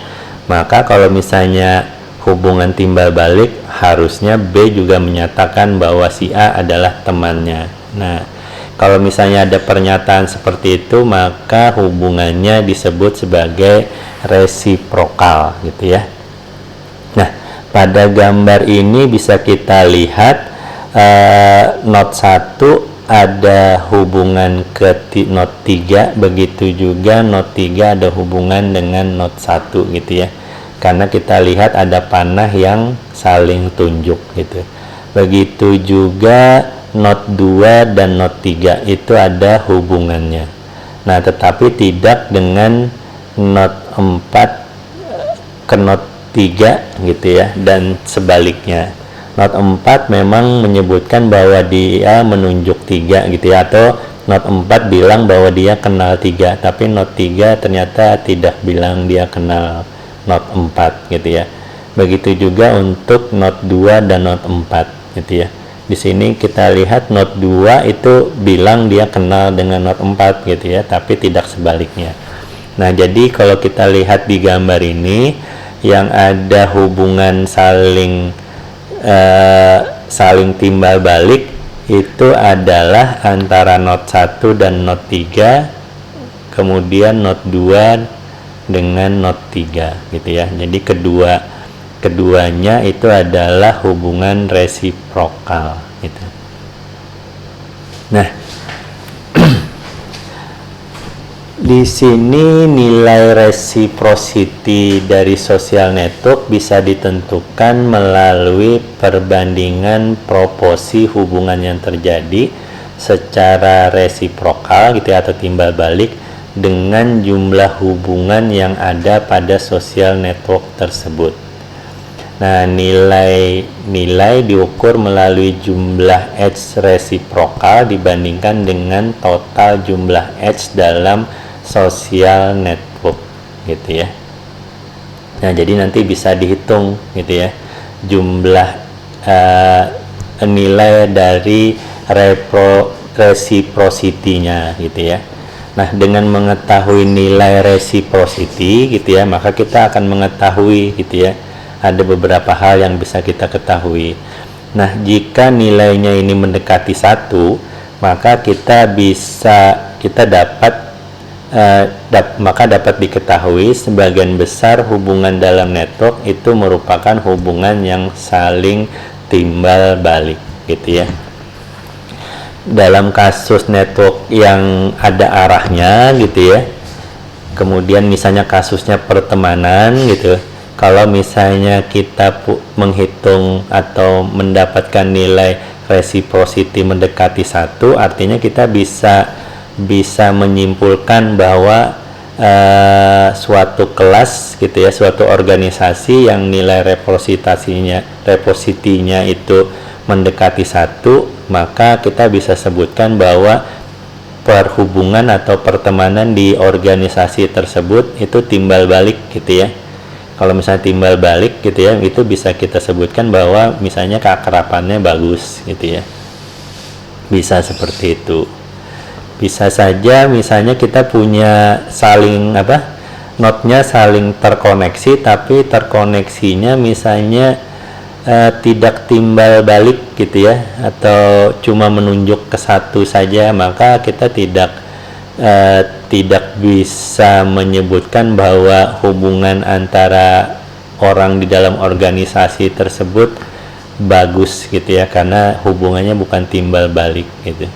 Maka kalau misalnya hubungan timbal balik, harusnya B juga menyatakan bahwa si A adalah temannya. Nah, kalau misalnya ada pernyataan seperti itu, maka hubungannya disebut sebagai resiprokal gitu ya. Nah, pada gambar ini bisa kita lihat not 1 ada hubungan ke not 3, begitu juga not 3 ada hubungan dengan not 1 gitu ya. Karena kita lihat ada panah yang saling tunjuk gitu. Begitu juga not 2 dan not 3 itu ada hubungannya. Nah, tetapi tidak dengan not 4 ke not 3 gitu ya, dan sebaliknya. Not 4 memang menyebutkan bahwa dia menunjuk 3 gitu ya, atau not 4 bilang bahwa dia kenal 3, tapi not 3 ternyata tidak bilang dia kenal not 4 gitu ya. Begitu juga untuk not 2 dan not 4 gitu ya. Di sini kita lihat not 2 itu bilang dia kenal dengan not 4 gitu ya, tapi tidak sebaliknya. Nah, jadi kalau kita lihat di gambar ini, yang ada hubungan saling timbal balik itu adalah antara not 1 dan not 3, kemudian not 2 dengan not 3 gitu ya. Jadi keduanya itu adalah hubungan resiprokal gitu. Nah, di sini nilai reciprocity dari social network bisa ditentukan melalui perbandingan proporsi hubungan yang terjadi secara resiprokal gitu ya, atau timbal balik dengan jumlah hubungan yang ada pada social network tersebut. Nah, nilai diukur melalui jumlah edge resiprokal dibandingkan dengan total jumlah edge dalam social network gitu ya. Nah, jadi nanti bisa dihitung gitu ya jumlah nilai dari reciprocity-nya gitu ya. Nah, dengan mengetahui nilai reciprocity gitu ya, maka kita akan mengetahui gitu ya, ada beberapa hal yang bisa kita ketahui. Nah, jika nilainya ini mendekati 1, maka maka dapat diketahui sebagian besar hubungan dalam network itu merupakan hubungan yang saling timbal balik gitu ya. Dalam kasus network yang ada arahnya gitu ya, kemudian misalnya kasusnya pertemanan gitu, kalau misalnya kita menghitung atau mendapatkan nilai reciprocity mendekati 1, artinya kita bisa menyimpulkan bahwa suatu kelas gitu ya, suatu organisasi yang nilai reciprocity-nya itu mendekati 1, maka kita bisa sebutkan bahwa perhubungan atau pertemanan di organisasi tersebut itu timbal balik gitu ya. Kalau misalnya timbal balik gitu ya, itu bisa kita sebutkan bahwa misalnya keakrabannya bagus gitu ya. Bisa seperti itu. Bisa saja misalnya kita punya node-nya saling terkoneksi, tapi terkoneksinya misalnya tidak timbal balik gitu ya, atau cuma menunjuk ke satu saja, maka kita tidak bisa menyebutkan bahwa hubungan antara orang di dalam organisasi tersebut bagus gitu ya, karena hubungannya bukan timbal balik gitu.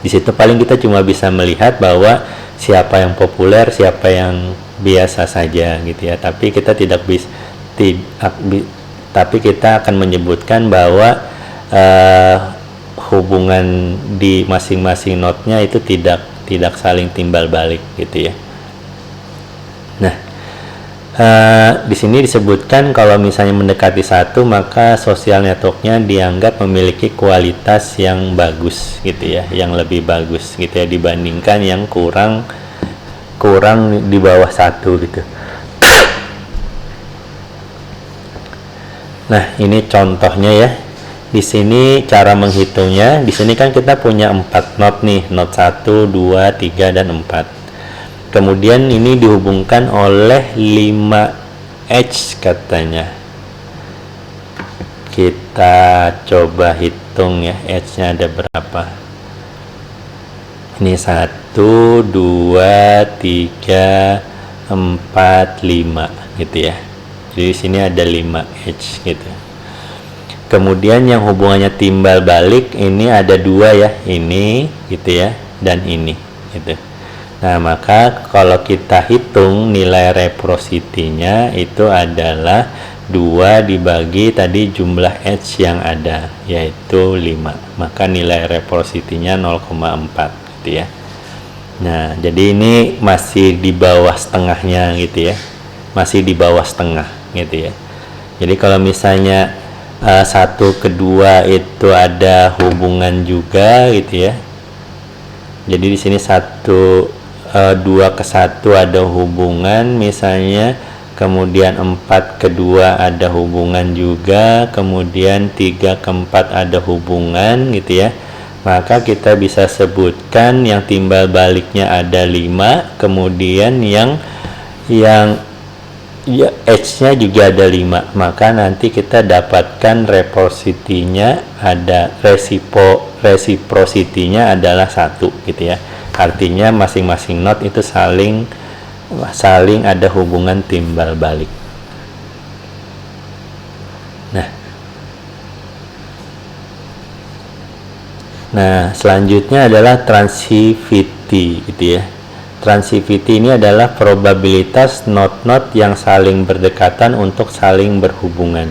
Di situ paling kita cuma bisa melihat bahwa siapa yang populer, siapa yang biasa saja gitu ya. Tapi kita tapi kita akan menyebutkan bahwa hubungan di masing-masing node-nya itu tidak saling timbal balik gitu ya. Nah, di sini disebutkan kalau misalnya mendekati 1, maka social network-nya dianggap memiliki kualitas yang bagus gitu ya, yang lebih bagus gitu ya, dibandingkan yang kurang di bawah 1 gitu. Nah, ini contohnya ya. Di sini cara menghitungnya, di sini kan kita punya 4 node nih, node 1, 2, 3 dan 4. Kemudian ini dihubungkan oleh 5 edge katanya. Kita coba hitung ya, edge-nya ada berapa. Ini 1, 2, 3, 4, 5 gitu ya. Jadi di sini ada 5 edge gitu. Kemudian yang hubungannya timbal balik ini ada 2 ya, ini gitu ya, dan ini gitu. Nah, maka kalau kita hitung nilai reciprocity-nya itu adalah 2 dibagi tadi jumlah edge yang ada, yaitu 5. Maka nilai reciprocity-nya 0,4 gitu ya. Nah, jadi ini masih di bawah setengahnya gitu ya. Masih di bawah setengah gitu ya. Jadi kalau misalnya 1 ke 2 itu ada hubungan juga gitu ya. Jadi di sini 2 ke 1 ada hubungan misalnya, kemudian 4 ke 2 ada hubungan juga, kemudian 3 ke 4 ada hubungan gitu ya. Maka kita bisa sebutkan yang timbal baliknya ada 5, kemudian yang edge-nya juga ada 5, maka nanti kita dapatkan reciprocity-nya adalah 1 gitu ya. Artinya masing-masing node itu saling ada hubungan timbal balik. Nah, selanjutnya adalah transivity gitu ya. Transivity ini adalah probabilitas node-node yang saling berdekatan untuk saling berhubungan.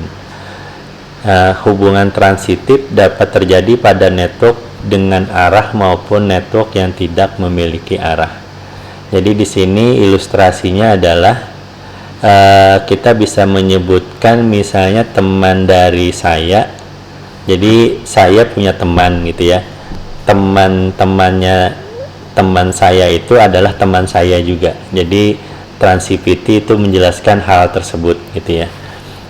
Hubungan transitif dapat terjadi pada network dengan arah maupun network yang tidak memiliki arah. Jadi di sini ilustrasinya adalah kita bisa menyebutkan misalnya teman dari saya. Jadi saya punya teman gitu ya. Teman saya itu adalah teman saya juga. Jadi transivity itu menjelaskan hal tersebut gitu ya.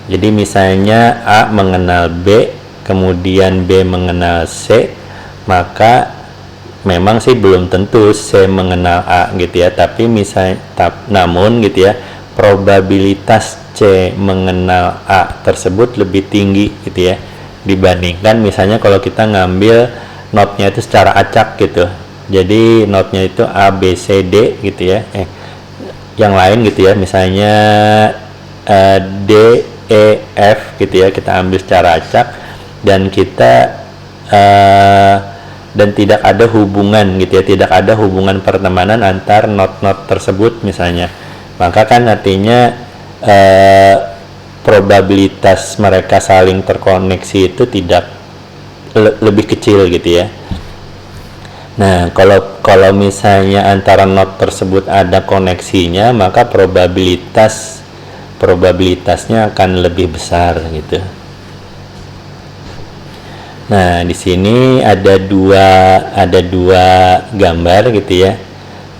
Jadi misalnya A mengenal B, kemudian B mengenal C, maka memang sih belum tentu C mengenal A gitu ya, tapi namun gitu ya, probabilitas C mengenal A tersebut lebih tinggi gitu ya, dibandingkan misalnya kalau kita ngambil node-nya itu secara acak gitu. Jadi node-nya itu A, B, C, D gitu ya, yang lain gitu ya, misalnya D, E, F gitu ya, kita ambil secara acak dan kita dan tidak ada hubungan gitu ya, tidak ada hubungan pertemanan antar node-node tersebut misalnya, maka kan artinya probabilitas mereka saling terkoneksi itu tidak lebih kecil gitu ya. Nah, kalau misalnya antara node tersebut ada koneksinya, maka probabilitasnya akan lebih besar gitu. Nah, di sini ada dua gambar gitu ya.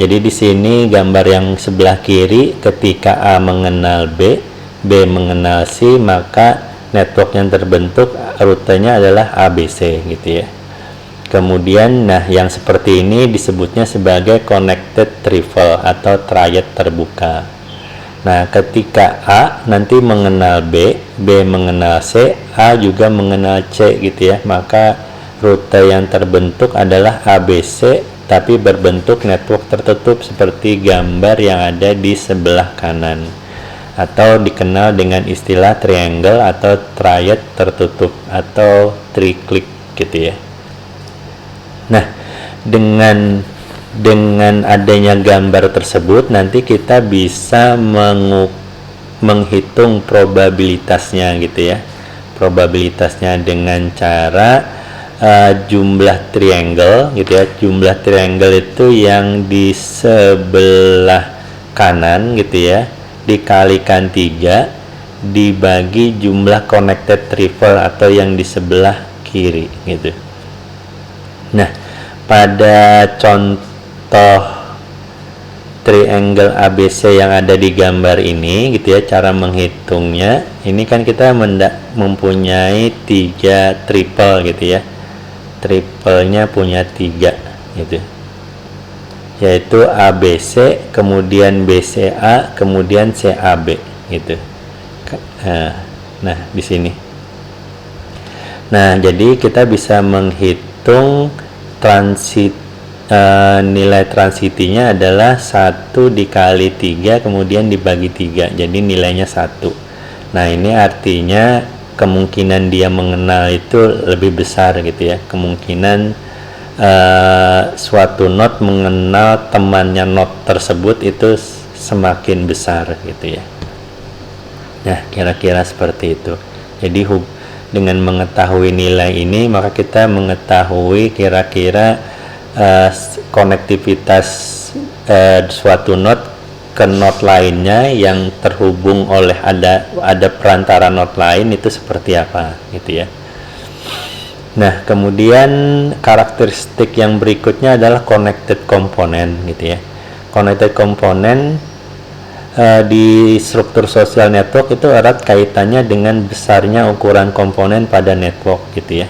Jadi di sini gambar yang sebelah kiri, ketika A mengenal B, B mengenal C, maka network yang terbentuk rutenya adalah ABC gitu ya. Kemudian, nah yang seperti ini disebutnya sebagai connected triple atau triad terbuka. Nah, ketika A nanti mengenal B, B mengenal C, A juga mengenal C gitu ya, maka rute yang terbentuk adalah ABC, tapi berbentuk network tertutup seperti gambar yang ada di sebelah kanan, atau dikenal dengan istilah triangle atau triad tertutup atau triclic gitu ya. Nah, dengan adanya gambar tersebut nanti kita bisa menghitung probabilitasnya gitu ya, probabilitasnya dengan cara jumlah triangle gitu ya. Jumlah triangle itu yang di sebelah kanan gitu ya dikalikan 3 dibagi jumlah connected triple atau yang di sebelah kiri gitu. Nah, pada contoh triangle ABC yang ada di gambar ini gitu ya, cara menghitungnya ini kan kita mempunyai 3 triple gitu ya, triplenya punya 3 gitu, yaitu ABC, kemudian BCA, kemudian CAB gitu. Nah, di sini. Nah, jadi kita bisa menghitung nilai transitinya adalah 1 dikali 3 kemudian dibagi 3, jadi nilainya 1. Nah, ini artinya kemungkinan dia mengenal itu lebih besar gitu ya, kemungkinan suatu node mengenal temannya node tersebut itu semakin besar gitu ya. Nah, kira-kira seperti itu. Jadi dengan mengetahui nilai ini, maka kita mengetahui kira-kira konektivitas suatu node ke node lainnya yang terhubung oleh ada perantara node lain itu seperti apa gitu ya. Nah, kemudian karakteristik yang berikutnya adalah connected component gitu ya. Connected component di struktur social network itu erat kaitannya dengan besarnya ukuran komponen pada network gitu ya.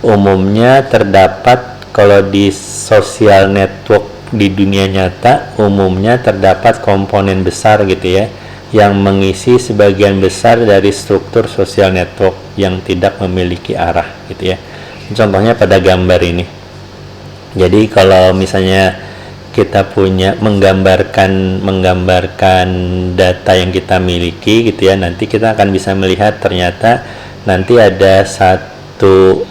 Umumnya terdapat, kalau di social network di dunia nyata, umumnya terdapat komponen besar gitu ya, yang mengisi sebagian besar dari struktur social network yang tidak memiliki arah gitu ya. Contohnya pada gambar ini. Jadi kalau misalnya kita punya menggambarkan data yang kita miliki gitu ya, nanti kita akan bisa melihat ternyata nanti ada satu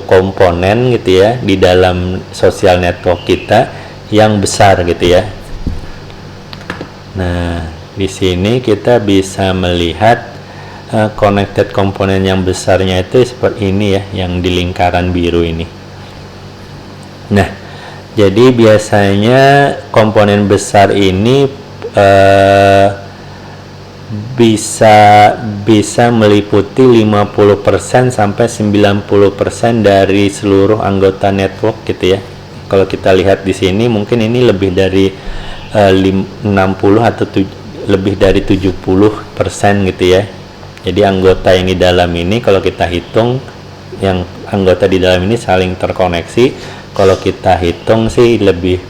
komponen gitu ya di dalam social network kita yang besar gitu ya. Nah, di sini kita bisa melihat connected komponen yang besarnya itu seperti ini ya, yang di lingkaran biru ini. Nah, jadi biasanya komponen besar ini bisa meliputi 50% sampai 90% dari seluruh anggota network gitu ya. Kalau kita lihat di sini mungkin ini lebih dari 60 atau lebih dari 70% gitu ya. Jadi anggota yang di dalam ini kalau kita hitung, yang anggota di dalam ini saling terkoneksi, kalau kita hitung sih lebih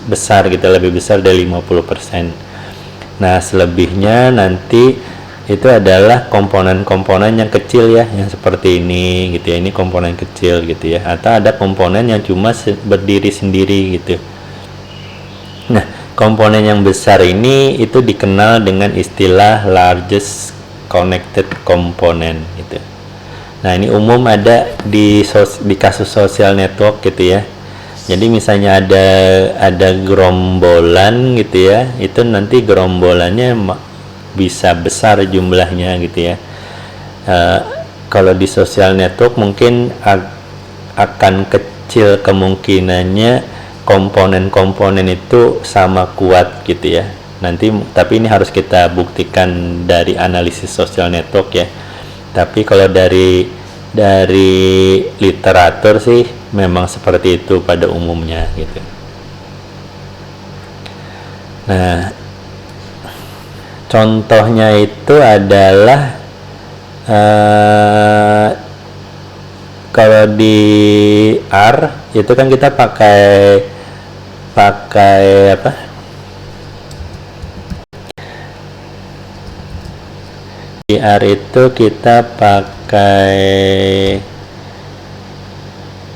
besar gitu, lebih besar dari 50%. Nah, selebihnya nanti itu adalah komponen-komponen yang kecil ya, yang seperti ini gitu ya. Ini komponen kecil gitu ya, atau ada komponen yang cuma berdiri sendiri gitu. Nah, komponen yang besar ini itu dikenal dengan istilah largest connected component gitu. Nah, ini umum ada di kasus social network gitu ya. Jadi misalnya ada gerombolan gitu ya, itu nanti gerombolannya bisa besar jumlahnya gitu ya. Kalau di social network mungkin akan kecil kemungkinannya komponen-komponen itu sama kuat gitu ya. Nanti tapi ini harus kita buktikan dari analisis social network ya. Tapi kalau dari literatur sih memang seperti itu pada umumnya gitu. Nah, contohnya itu adalah kalau di R itu kan kita pakai apa? Di R itu kita pakai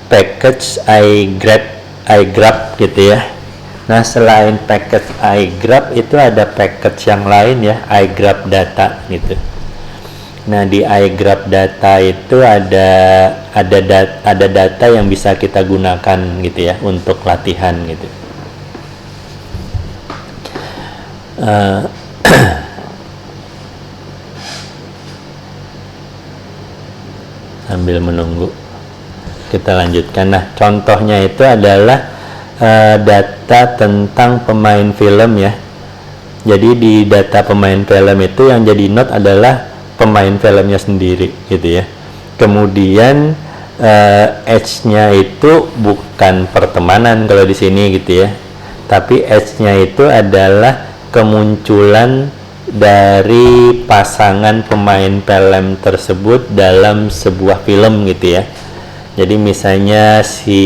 package iGraph gitu ya. Nah, selain package iGraph itu ada package yang lain ya, iGraph data gitu. Nah, di iGraph data itu ada data yang bisa kita gunakan gitu ya untuk latihan gitu. Sambil menunggu kita lanjutkan. Nah, contohnya itu adalah data tentang pemain film ya. Jadi di data pemain film itu yang jadi node adalah pemain filmnya sendiri gitu ya. Kemudian edge-nya itu bukan pertemanan kalau di sini gitu ya, tapi edge-nya itu adalah kemunculan dari pasangan pemain film tersebut dalam sebuah film gitu ya. Jadi misalnya si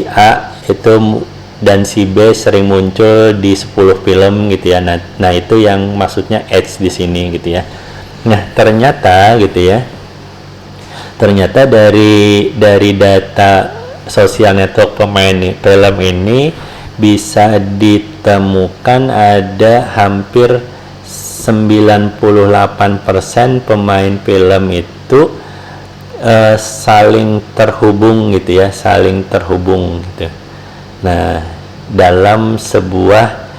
A itu dan si B sering muncul di 10 film gitu ya. Nah itu yang maksudnya edge di sini gitu ya. Nah, ternyata gitu ya. Ternyata dari data social network pemain film ini bisa ditemukan ada hampir 98% pemain film itu saling terhubung gitu ya, saling terhubung gitu. Nah, dalam sebuah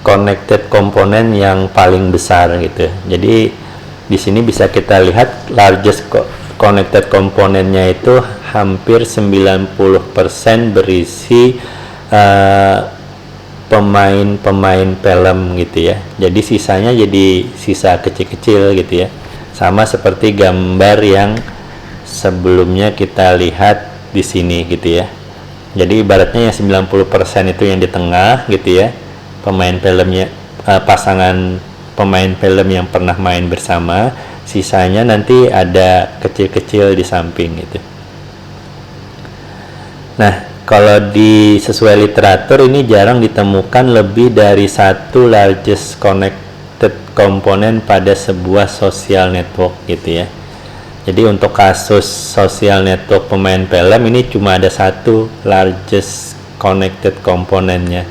connected komponen yang paling besar gitu. Jadi di sini bisa kita lihat largest connected komponennya itu hampir 90% berisi pemain film gitu ya. Jadi sisanya jadi sisa kecil-kecil gitu ya. Sama seperti gambar yang sebelumnya kita lihat di sini gitu ya. Jadi ibaratnya yang 90% itu yang di tengah gitu ya, pemain filmnya, pasangan pemain film yang pernah main bersama, sisanya nanti ada kecil-kecil di samping gitu. Nah, kalau sesuai literatur ini jarang ditemukan lebih dari satu largest connected component pada sebuah social network gitu ya. Jadi untuk kasus social network pemain film ini cuma ada satu largest connected komponennya.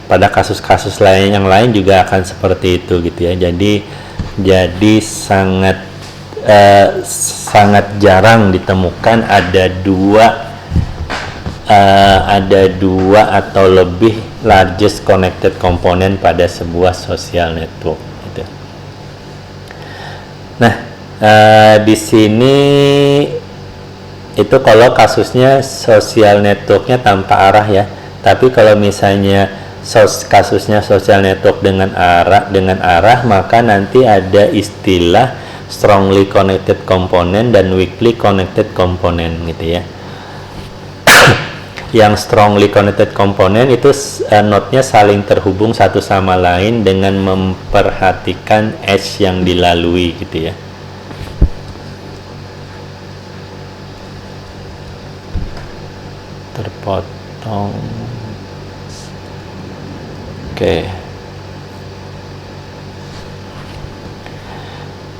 Pada kasus-kasus lain yang lain juga akan seperti itu gitu ya. Jadi sangat jarang ditemukan ada dua atau lebih largest connected component pada sebuah social network gitu. Nah, di sini itu kalau kasusnya social networknya tanpa arah ya. Tapi kalau misalnya kasusnya social network dengan arah, maka nanti ada istilah strongly connected component dan weakly connected component gitu ya. Yang strongly connected component itu node-nya saling terhubung satu sama lain dengan memperhatikan edge yang dilalui gitu ya. Terpotong. Oke.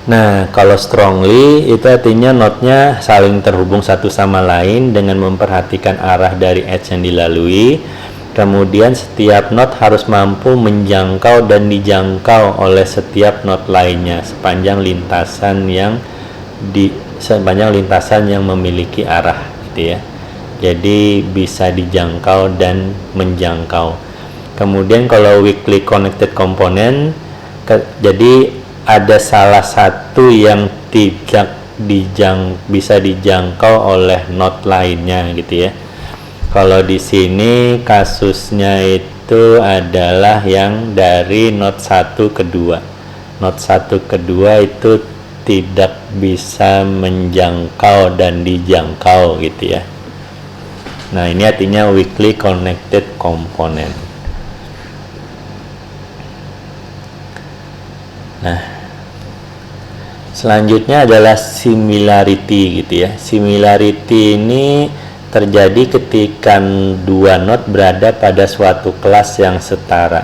Nah, kalau strongly itu artinya node-nya saling terhubung satu sama lain dengan memperhatikan arah dari edge yang dilalui. Kemudian setiap node harus mampu menjangkau dan dijangkau oleh setiap node lainnya sepanjang lintasan yang memiliki arah gitu ya. Jadi bisa dijangkau dan menjangkau. Kemudian kalau weakly connected component, jadi ada salah satu yang tidak bisa dijangkau oleh node lainnya gitu ya. Kalau di sini kasusnya itu adalah yang dari node 1 ke 2. Node 1 ke 2 itu tidak bisa menjangkau dan dijangkau gitu ya. Nah, ini artinya weakly connected component. Nah, selanjutnya adalah similarity gitu ya. Similarity ini terjadi ketika dua node berada pada suatu kelas yang setara.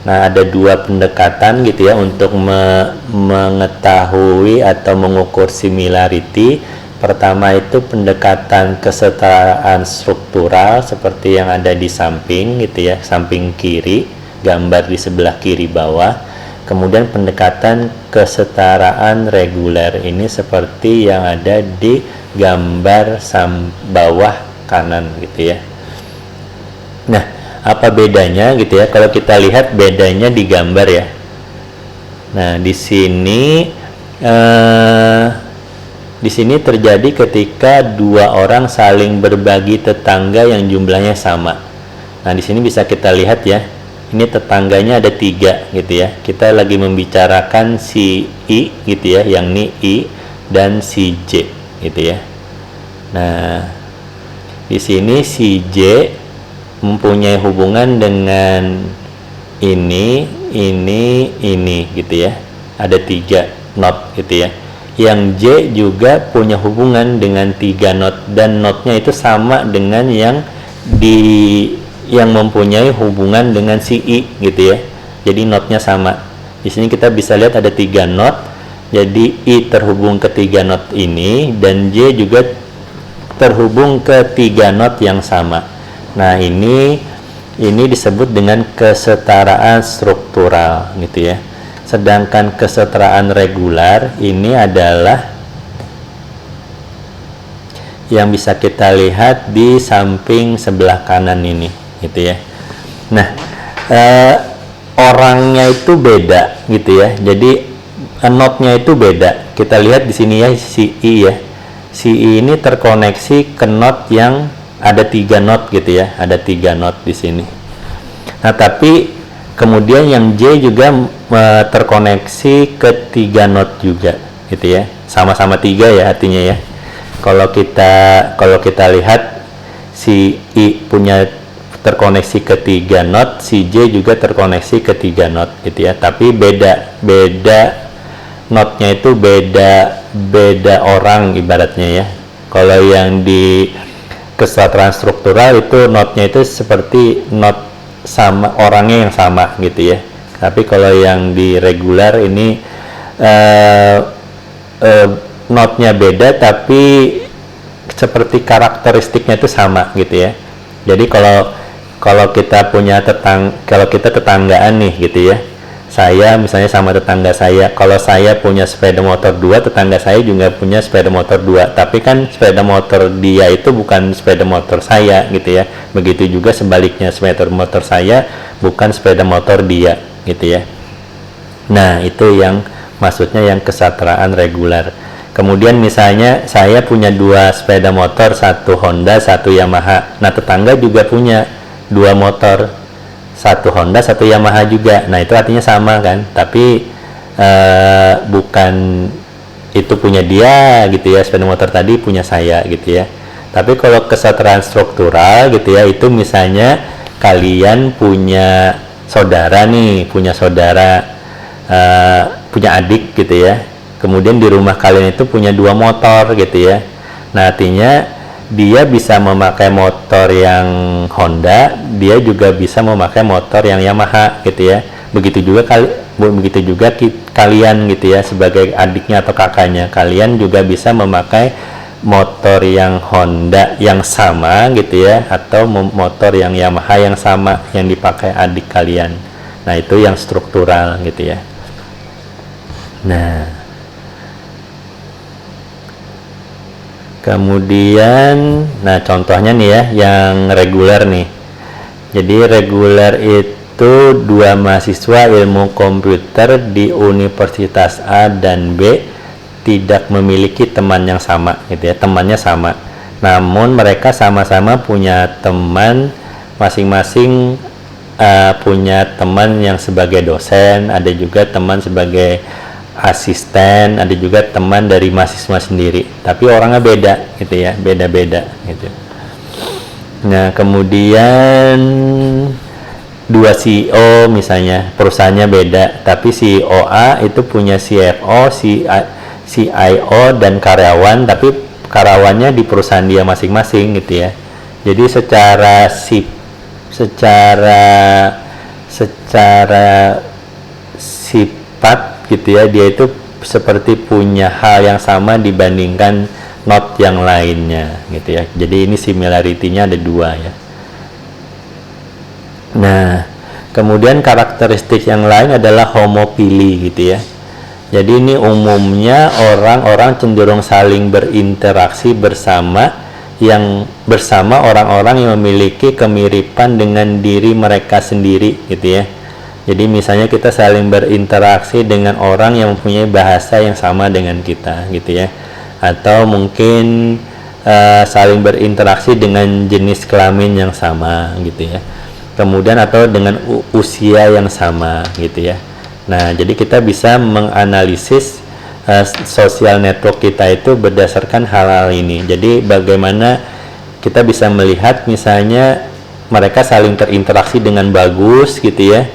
Nah, ada dua pendekatan gitu ya untuk mengetahui atau mengukur similarity. Pertama itu pendekatan kesetaraan struktural seperti yang ada di samping gitu ya, samping kiri, gambar di sebelah kiri bawah. Kemudian pendekatan kesetaraan reguler ini seperti yang ada di gambar bawah kanan gitu ya. Nah, apa bedanya gitu ya? Kalau kita lihat bedanya di gambar ya. Nah, di sini terjadi ketika dua orang saling berbagi tetangga yang jumlahnya sama. Nah, di sini bisa kita lihat ya. Ini tetangganya ada 3 gitu ya. Kita lagi membicarakan si I gitu ya, yang ini I dan si J gitu ya. Nah, di sini si J mempunyai hubungan dengan ini gitu ya. Ada 3 node gitu ya. Yang J juga punya hubungan dengan 3 node dan node-nya itu sama dengan yang mempunyai hubungan dengan si I gitu ya. Jadi node-nya sama. Di sini kita bisa lihat ada 3 node. Jadi I terhubung ke 3 node ini dan J juga terhubung ke 3 node yang sama. Nah, ini disebut dengan kesetaraan struktural gitu ya. Sedangkan kesetaraan regular ini adalah yang bisa kita lihat di samping sebelah kanan ini gitu ya. Nah, orangnya itu beda gitu ya. Jadi node-nya itu beda. Kita lihat di sini ya, si I ya. Si I ini terkoneksi ke node yang ada 3 node gitu ya. Ada 3 node di sini. Nah, tapi kemudian yang J juga terkoneksi ke 3 node juga gitu ya. Sama-sama 3 ya artinya ya. Kalau kita lihat si I punya terkoneksi ke 3 node, si J juga terkoneksi ke 3 node gitu ya. Tapi beda node-nya itu beda orang ibaratnya ya. Kalau yang di kesetaraan struktural itu node-nya itu seperti node sama orangnya yang sama gitu ya. Tapi kalau yang di regular ini node-nya beda tapi seperti karakteristiknya itu sama gitu ya. Jadi kalau kita punya kalau kita tetanggaan nih gitu ya, saya misalnya sama tetangga saya, kalau saya punya sepeda motor 2, tetangga saya juga punya sepeda motor 2, tapi kan sepeda motor dia itu bukan sepeda motor saya gitu ya. Begitu juga sebaliknya, sepeda motor saya bukan sepeda motor dia gitu ya. Nah itu yang maksudnya yang kesetaraan reguler. Kemudian misalnya saya punya 2 sepeda motor, 1 Honda, 1 Yamaha. Nah tetangga juga punya 2 motor, 1 Honda, 1 Yamaha juga. Nah itu artinya sama kan, tapi bukan itu punya dia gitu ya, sepeda motor tadi punya saya gitu ya. Tapi kalau kesetaraan struktural gitu ya, itu misalnya kalian punya saudara nih, punya adik gitu ya, kemudian di rumah kalian itu punya 2 motor gitu ya. Nah artinya dia bisa memakai motor yang Honda, dia juga bisa memakai motor yang Yamaha gitu ya. Begitu juga kalian gitu ya, sebagai adiknya atau kakaknya, kalian juga bisa memakai motor yang Honda yang sama gitu ya, atau motor yang Yamaha yang sama yang dipakai adik kalian. Nah itu yang struktural gitu ya. Nah kemudian, nah contohnya nih ya, yang reguler nih. Jadi reguler itu 2 mahasiswa ilmu komputer di Universitas A dan B tidak memiliki teman yang sama gitu ya, temannya sama. Namun mereka sama-sama punya teman, masing-masing punya teman yang sebagai dosen, ada juga teman sebagai asisten, ada juga teman dari mahasiswa sendiri, tapi orangnya beda gitu ya, beda-beda gitu. Nah kemudian 2 CEO misalnya, perusahaannya beda, tapi CEO A itu punya CFO, CIO dan karyawan, tapi karyawannya di perusahaan dia masing-masing gitu ya. Jadi secara sifat gitu ya, dia itu seperti punya hal yang sama dibandingkan node yang lainnya gitu ya. Jadi ini similarity-nya ada 2 ya. Nah kemudian karakteristik yang lain adalah homopili gitu ya. Jadi ini umumnya orang-orang cenderung saling berinteraksi bersama orang-orang yang memiliki kemiripan dengan diri mereka sendiri gitu ya. Jadi misalnya kita saling berinteraksi dengan orang yang mempunyai bahasa yang sama dengan kita gitu ya, atau mungkin saling berinteraksi dengan jenis kelamin yang sama gitu ya, kemudian atau dengan usia yang sama gitu ya. Nah jadi kita bisa menganalisis sosial network kita itu berdasarkan hal-hal ini. Jadi bagaimana kita bisa melihat misalnya mereka saling terinteraksi dengan bagus gitu ya.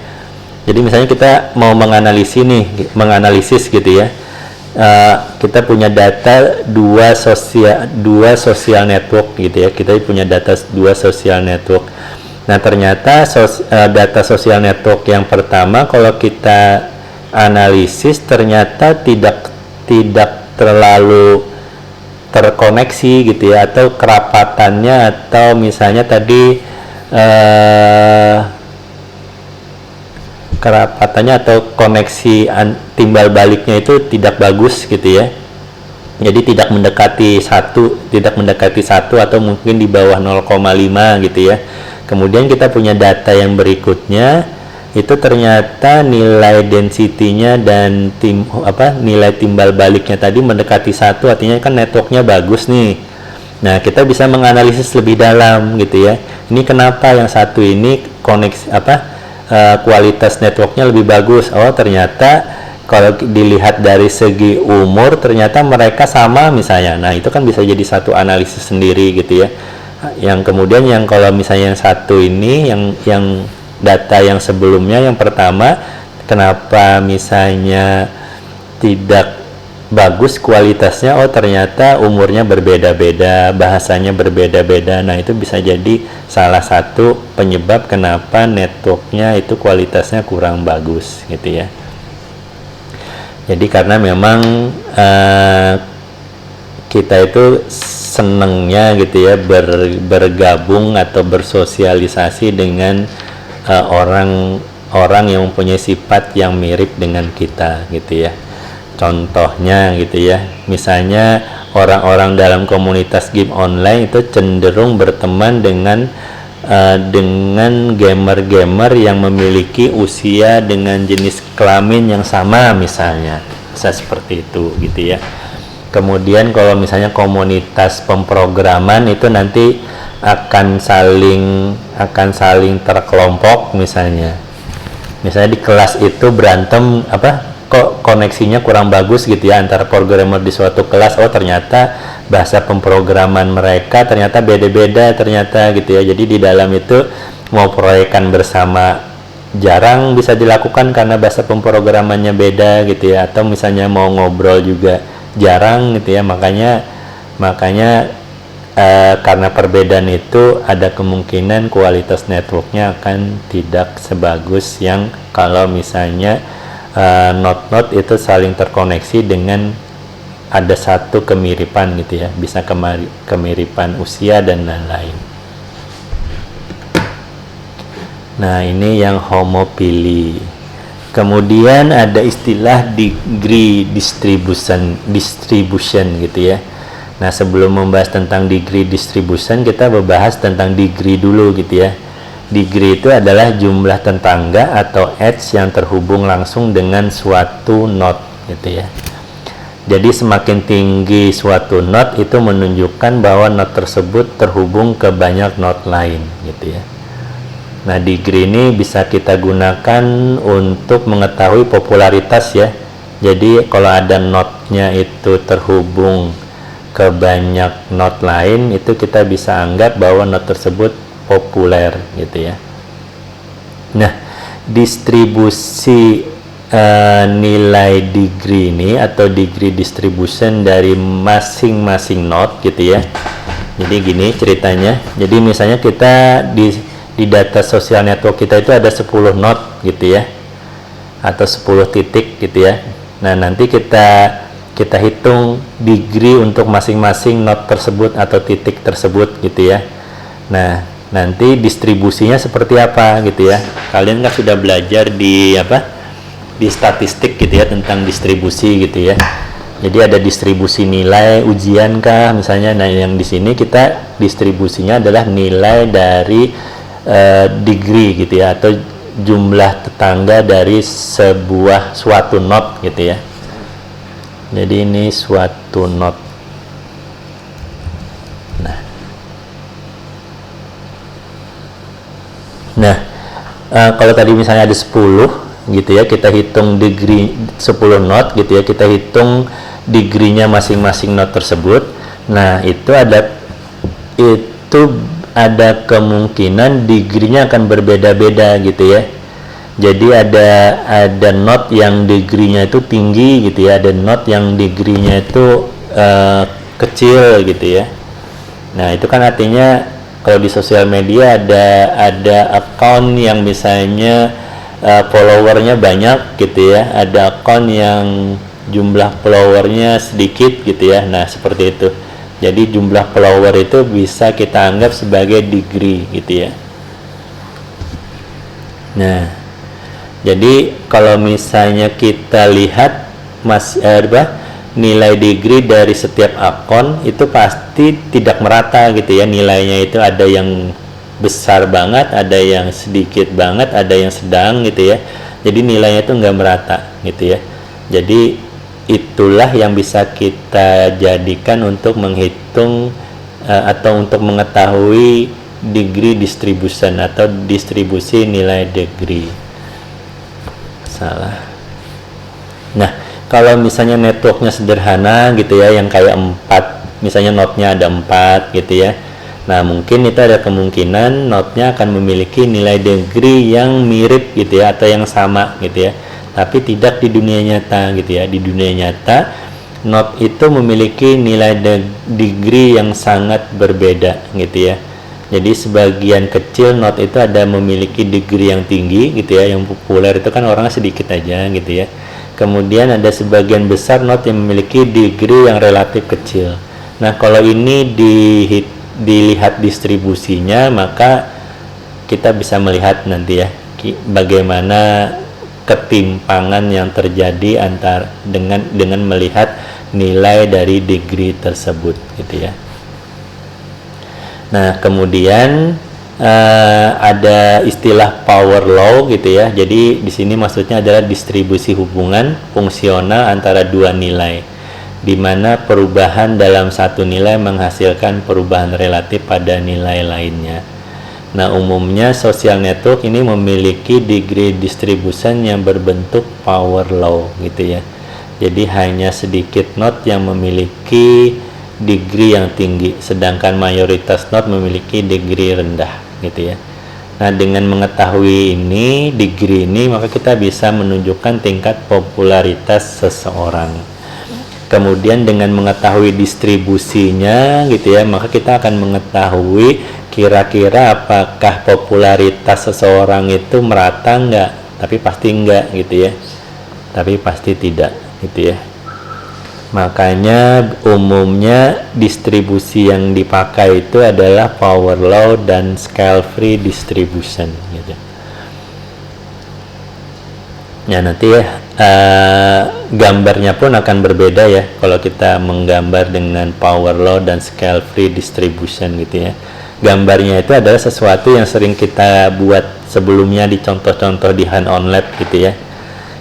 Jadi misalnya kita mau menganalisis gitu ya, kita punya data 2 sosial network gitu ya, kita punya data 2 sosial network. Nah ternyata data sosial network yang pertama kalau kita analisis ternyata tidak terlalu terkoneksi gitu ya, atau kerapatannya, atau misalnya tadi kerapatannya atau koneksi timbal baliknya itu tidak bagus gitu ya. Jadi tidak mendekati satu atau mungkin di bawah 0,5 gitu ya. Kemudian kita punya data yang berikutnya, itu ternyata nilai density-nya dan nilai timbal baliknya tadi mendekati 1, artinya kan networknya bagus nih. Nah kita bisa menganalisis lebih dalam gitu ya, ini kenapa yang satu ini koneksi kualitas networknya lebih bagus. Oh ternyata kalau dilihat dari segi umur ternyata mereka sama misalnya. Nah itu kan bisa jadi satu analisis sendiri gitu ya. Yang kemudian yang kalau misalnya yang satu ini, yang data yang sebelumnya, yang pertama, kenapa misalnya tidak bagus kualitasnya? Oh ternyata umurnya berbeda-beda, bahasanya berbeda-beda. Nah itu bisa jadi salah satu penyebab kenapa networknya itu kualitasnya kurang bagus gitu ya. Jadi karena memang kita itu senengnya gitu ya bergabung atau bersosialisasi dengan orang yang mempunyai sifat yang mirip dengan kita gitu ya. Contohnya gitu ya, misalnya orang-orang dalam komunitas game online itu cenderung berteman dengan gamer-gamer yang memiliki usia dengan jenis kelamin yang sama, misalnya bisa seperti itu gitu ya. Kemudian kalau misalnya komunitas pemrograman itu nanti akan saling terkelompok, misalnya di kelas itu berantem kok koneksinya kurang bagus gitu ya antara programmer di suatu kelas, ternyata bahasa pemrograman mereka ternyata beda-beda ternyata gitu ya. Jadi di dalam itu mau proyekan bersama jarang bisa dilakukan karena bahasa pemrogramannya beda gitu ya, atau misalnya mau ngobrol juga jarang gitu ya. Makanya karena perbedaan itu ada kemungkinan kualitas networknya akan tidak sebagus yang kalau misalnya node-node itu saling terkoneksi dengan ada satu kemiripan gitu ya, bisa kemiripan usia dan lain-lain. Nah, ini yang homopili. Kemudian ada istilah degree distribution gitu ya. Nah, sebelum membahas tentang degree distribution, kita membahas tentang degree dulu gitu ya. Degree itu adalah jumlah tetangga atau edge yang terhubung langsung dengan suatu node gitu ya. Jadi semakin tinggi suatu node itu menunjukkan bahwa node tersebut terhubung ke banyak node lain gitu ya. Nah, degree ini bisa kita gunakan untuk mengetahui popularitas ya. Jadi kalau ada node-nya itu terhubung ke banyak node lain, itu kita bisa anggap bahwa node tersebut populer gitu ya. Nah, distribusi nilai degree ini atau degree distribution dari masing-masing node gitu ya. Jadi gini ceritanya. Jadi misalnya kita di data social network kita itu ada 10 node gitu ya, atau 10 titik gitu ya. Nah, nanti kita hitung degree untuk masing-masing node tersebut atau titik tersebut gitu ya. Nah, nanti distribusinya seperti apa gitu ya. Kalian kan sudah belajar di statistik gitu ya tentang distribusi gitu ya. Jadi ada distribusi nilai ujian kah misalnya. Nah, yang di sini kita distribusinya adalah nilai dari degree gitu ya, atau jumlah tetangga dari suatu node gitu ya. Jadi ini suatu node. Nah, kalau tadi misalnya ada 10 gitu ya, kita hitung degree 10 node gitu ya, kita hitung degree-nya masing-masing node tersebut. Nah, itu ada kemungkinan degree-nya akan berbeda-beda gitu ya. Jadi ada node yang degree-nya itu tinggi gitu ya, ada node yang degree-nya itu kecil gitu ya. Nah, itu kan artinya kalau di sosial media ada account yang misalnya followernya banyak gitu ya, ada account yang jumlah followernya sedikit gitu ya. Nah, seperti itu. Jadi jumlah follower itu bisa kita anggap sebagai degree gitu ya. Nah, jadi kalau misalnya kita lihat nilai degree dari setiap akun itu pasti tidak merata gitu ya. Nilainya itu ada yang besar banget, ada yang sedikit banget, ada yang sedang gitu ya. Jadi nilainya itu nggak merata gitu ya. Jadi itulah yang bisa kita jadikan untuk menghitung atau untuk mengetahui degree distribution atau distribusi nilai degree. Salah. Nah, kalau misalnya networknya sederhana gitu ya, yang kayak 4, misalnya node-nya ada 4 gitu ya. Nah, mungkin itu ada kemungkinan node-nya akan memiliki nilai degree yang mirip gitu ya, atau yang sama gitu ya. Tapi tidak di dunia nyata gitu ya. Di dunia nyata node itu memiliki nilai degree yang sangat berbeda gitu ya. Jadi sebagian kecil node itu ada memiliki degree yang tinggi gitu ya, yang populer itu kan orangnya sedikit aja gitu ya. Kemudian ada sebagian besar node yang memiliki degree yang relatif kecil. Nah, kalau ini dilihat distribusinya, maka kita bisa melihat nanti ya bagaimana ketimpangan yang terjadi dengan melihat nilai dari degree tersebut gitu ya. Nah, kemudian ada istilah power law gitu ya. Jadi di sini maksudnya adalah distribusi hubungan fungsional antara dua nilai, di mana perubahan dalam satu nilai menghasilkan perubahan relatif pada nilai lainnya. Nah, umumnya social network ini memiliki degree distribution yang berbentuk power law gitu ya. Jadi hanya sedikit node yang memiliki degree yang tinggi, sedangkan mayoritas node memiliki degree rendah gitu ya. Nah, dengan mengetahui ini, degree ini, maka kita bisa menunjukkan tingkat popularitas seseorang. Kemudian dengan mengetahui distribusinya gitu ya, maka kita akan mengetahui kira-kira apakah popularitas seseorang itu merata enggak. Tapi pasti enggak gitu ya, tapi pasti tidak gitu ya. Makanya umumnya distribusi yang dipakai itu adalah power law dan scale free distribution gitu. Ya, nanti ya gambarnya pun akan berbeda ya kalau kita menggambar dengan power law dan scale free distribution gitu ya. Gambarnya itu adalah sesuatu yang sering kita buat sebelumnya di contoh-contoh di hand-on lab gitu ya.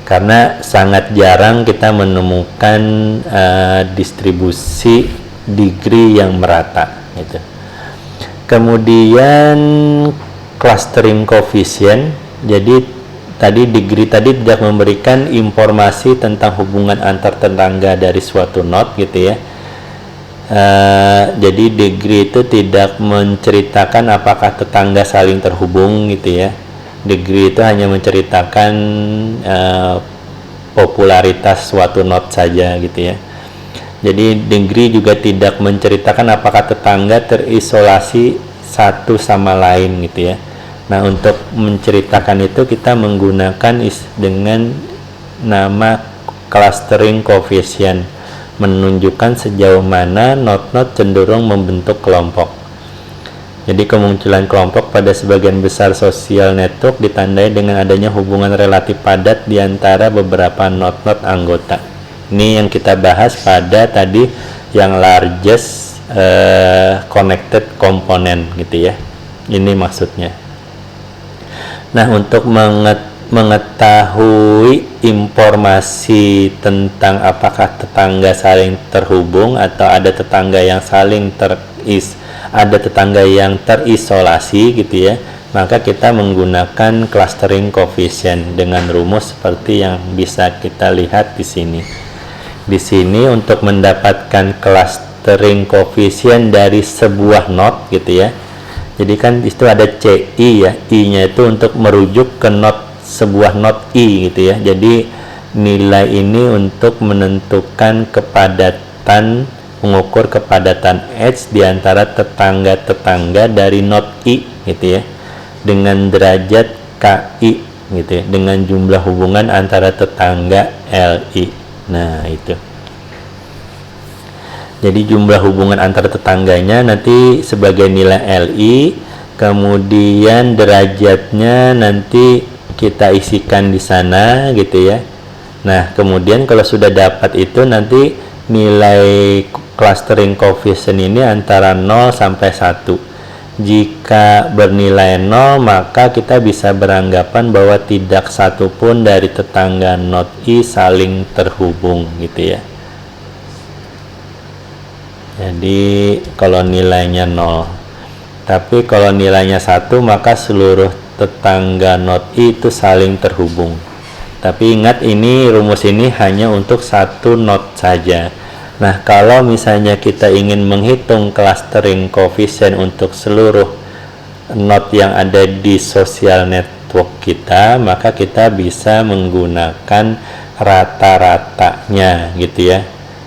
Karena sangat jarang kita menemukan distribusi degree yang merata gitu. Kemudian clustering coefficient. Jadi tadi degree tadi tidak memberikan informasi tentang hubungan antar tetangga dari suatu node gitu ya. Jadi degree itu tidak menceritakan apakah tetangga saling terhubung gitu ya. Degree itu hanya menceritakan popularitas suatu node saja gitu ya. Jadi degree juga tidak menceritakan apakah tetangga terisolasi satu sama lain gitu ya. Nah, untuk menceritakan itu kita menggunakan dengan nama clustering coefficient, menunjukkan sejauh mana node-node cenderung membentuk kelompok. Jadi kemunculan kelompok pada sebagian besar social network ditandai dengan adanya hubungan relatif padat di antara beberapa node-node anggota. Ini yang kita bahas pada tadi yang largest connected component gitu ya. Ini maksudnya. Nah, untuk mengetahui informasi tentang apakah tetangga saling terhubung atau ada tetangga yang terisolasi gitu ya, maka kita menggunakan clustering coefficient dengan rumus seperti yang bisa kita lihat di sini. Di sini untuk mendapatkan clustering coefficient dari sebuah node gitu ya. Jadi kan itu ada CI ya, I-nya itu untuk merujuk ke node sebuah node I gitu ya. Jadi nilai ini untuk menentukan kepadatan, mengukur kepadatan H di antara tetangga-tetangga dari node I gitu ya, dengan derajat KI gitu ya, dengan jumlah hubungan antara tetangga LI. Nah, itu. Jadi jumlah hubungan antara tetangganya nanti sebagai nilai LI, kemudian derajatnya nanti kita isikan di sana gitu ya. Nah, kemudian kalau sudah dapat itu nanti nilai clustering coefficient ini antara 0 sampai 1. Jika bernilai 0, maka kita bisa beranggapan bahwa tidak satu pun dari tetangga node I saling terhubung gitu ya. Jadi kalau nilainya 0. Tapi kalau nilainya 1, maka seluruh tetangga node I itu saling terhubung. Tapi ingat, ini rumus ini hanya untuk satu node saja. Nah, kalau misalnya kita ingin menghitung clustering coefficient untuk seluruh node yang ada di social network kita, maka kita bisa menggunakan rata-ratanya gitu ya.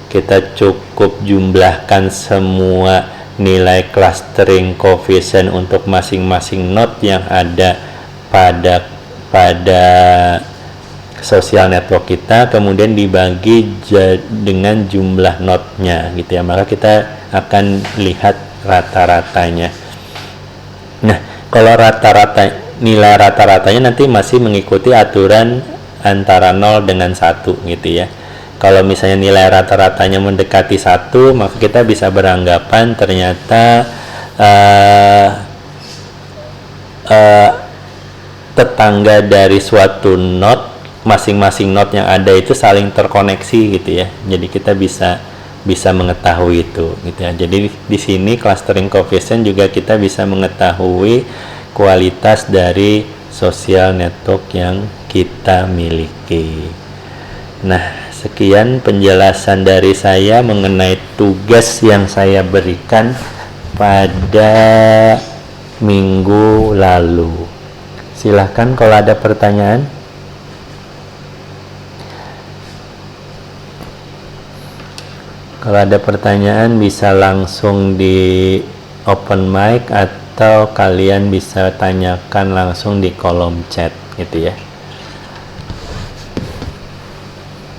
Kita cukup jumlahkan semua nilai clustering coefficient untuk masing-masing node yang ada pada social network kita, kemudian dibagi dengan jumlah node-nya gitu ya, maka kita akan lihat rata-ratanya. Nah, kalau nilai rata-ratanya nanti masih mengikuti aturan antara 0 dengan 1 gitu ya. Kalau misalnya nilai rata-ratanya mendekati 1, maka kita bisa beranggapan ternyata tetangga dari suatu node, masing-masing node yang ada itu saling terkoneksi gitu ya. Jadi kita bisa mengetahui itu gitu ya. Jadi di sini clustering coefficient juga kita bisa mengetahui kualitas dari social network yang kita miliki. Nah, sekian penjelasan dari saya mengenai tugas yang saya berikan pada minggu lalu. Silahkan kalau ada pertanyaan. Kalau ada pertanyaan bisa langsung di open mic atau kalian bisa tanyakan langsung di kolom chat gitu ya.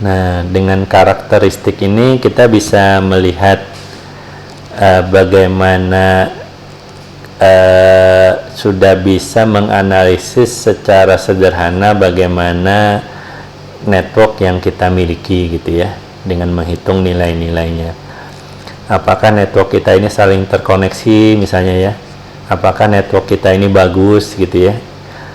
Nah, dengan karakteristik ini kita bisa melihat bagaimana sudah bisa menganalisis secara sederhana bagaimana network yang kita miliki gitu ya, dengan menghitung nilai-nilainya. Apakah network kita ini saling terkoneksi misalnya ya, apakah network kita ini bagus gitu ya,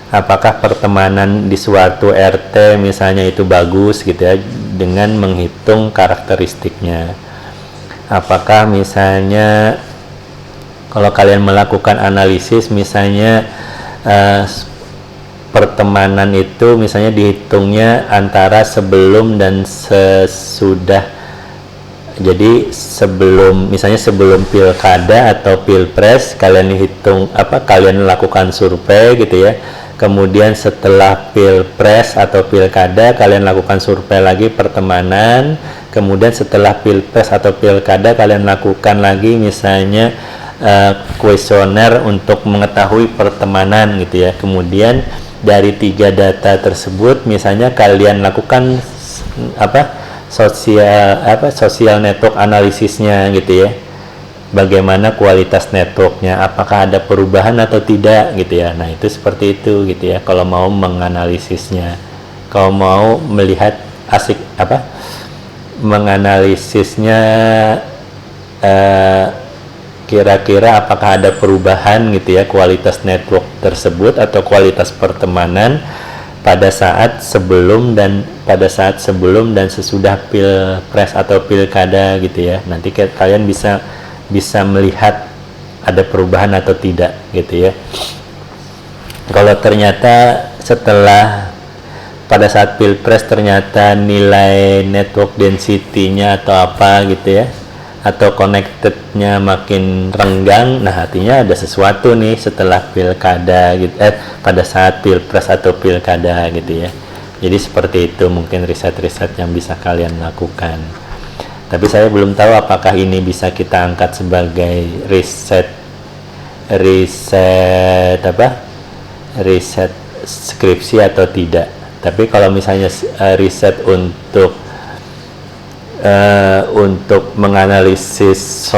apakah pertemanan di suatu RT misalnya itu bagus gitu ya, dengan menghitung karakteristiknya. Apakah misalnya kalau kalian melakukan analisis misalnya pertemanan itu misalnya dihitungnya antara sebelum dan sesudah. Jadi misalnya sebelum pilkada atau pilpres kalian hitung kalian lakukan survei gitu ya. Kemudian setelah pilpres atau pilkada kalian lakukan survei lagi pertemanan. Kemudian setelah pilpres atau pilkada kalian lakukan lagi misalnya kuesioner untuk mengetahui pertemanan gitu ya. Kemudian dari 3 data tersebut misalnya kalian lakukan social network analisisnya gitu ya, bagaimana kualitas networknya, apakah ada perubahan atau tidak gitu ya. Nah, itu seperti itu gitu ya kalau mau menganalisisnya. Kalau mau melihat menganalisisnya kira-kira apakah ada perubahan gitu ya kualitas network tersebut atau kualitas pertemanan pada saat sebelum dan sesudah pilpres atau pilkada gitu ya. Nanti kalian bisa melihat ada perubahan atau tidak gitu ya. Kalau ternyata setelah pada saat pilpres ternyata nilai network density-nya atau apa gitu ya, atau connected-nya makin renggang, nah artinya ada sesuatu nih setelah pilkada gitu, pada saat pilpres atau pilkada gitu ya. Jadi seperti itu mungkin riset-riset yang bisa kalian lakukan. Tapi saya belum tahu apakah ini bisa kita angkat sebagai riset skripsi atau tidak. Tapi kalau misalnya riset untuk menganalisis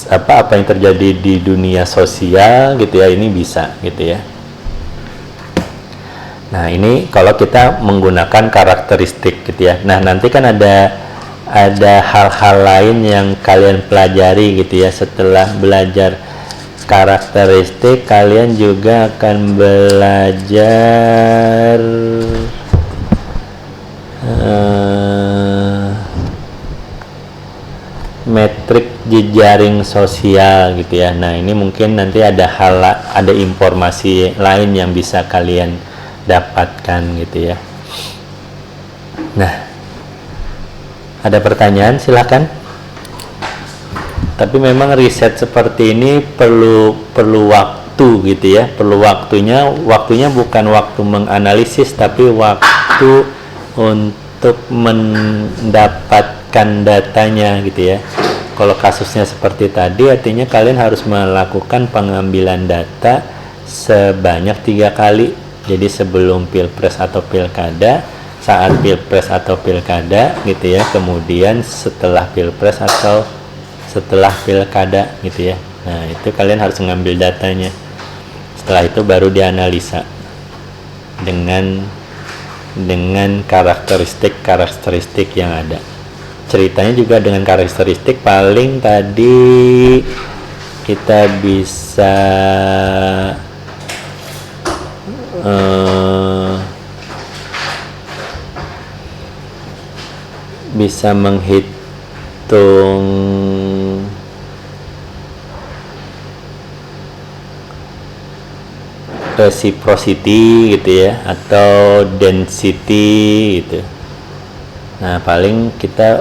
apa yang terjadi di dunia sosial gitu ya, ini bisa gitu ya. Nah, ini kalau kita menggunakan karakteristik gitu ya. Nah, nanti kan ada hal-hal lain yang kalian pelajari gitu ya. Setelah belajar karakteristik, kalian juga akan belajar metrik jejaring sosial gitu ya. Nah, ini mungkin nanti ada informasi lain yang bisa kalian dapatkan gitu ya. Nah, ada pertanyaan silahkan. Tapi memang riset seperti ini perlu waktu gitu ya. Waktunya bukan waktu menganalisis, tapi waktu untuk mendapatkan datanya gitu ya. Kalau kasusnya seperti tadi, artinya kalian harus melakukan pengambilan data sebanyak 3 kali. Jadi sebelum pilpres atau pilkada, saat pilpres atau pilkada gitu ya, kemudian setelah pilpres atau setelah pilkada gitu ya. Nah itu kalian harus ngambil datanya, setelah itu baru dianalisa dengan karakteristik yang ada. Ceritanya juga dengan karakteristik, paling tadi kita bisa menghitung reciprocity gitu ya, atau density gitu. Nah paling kita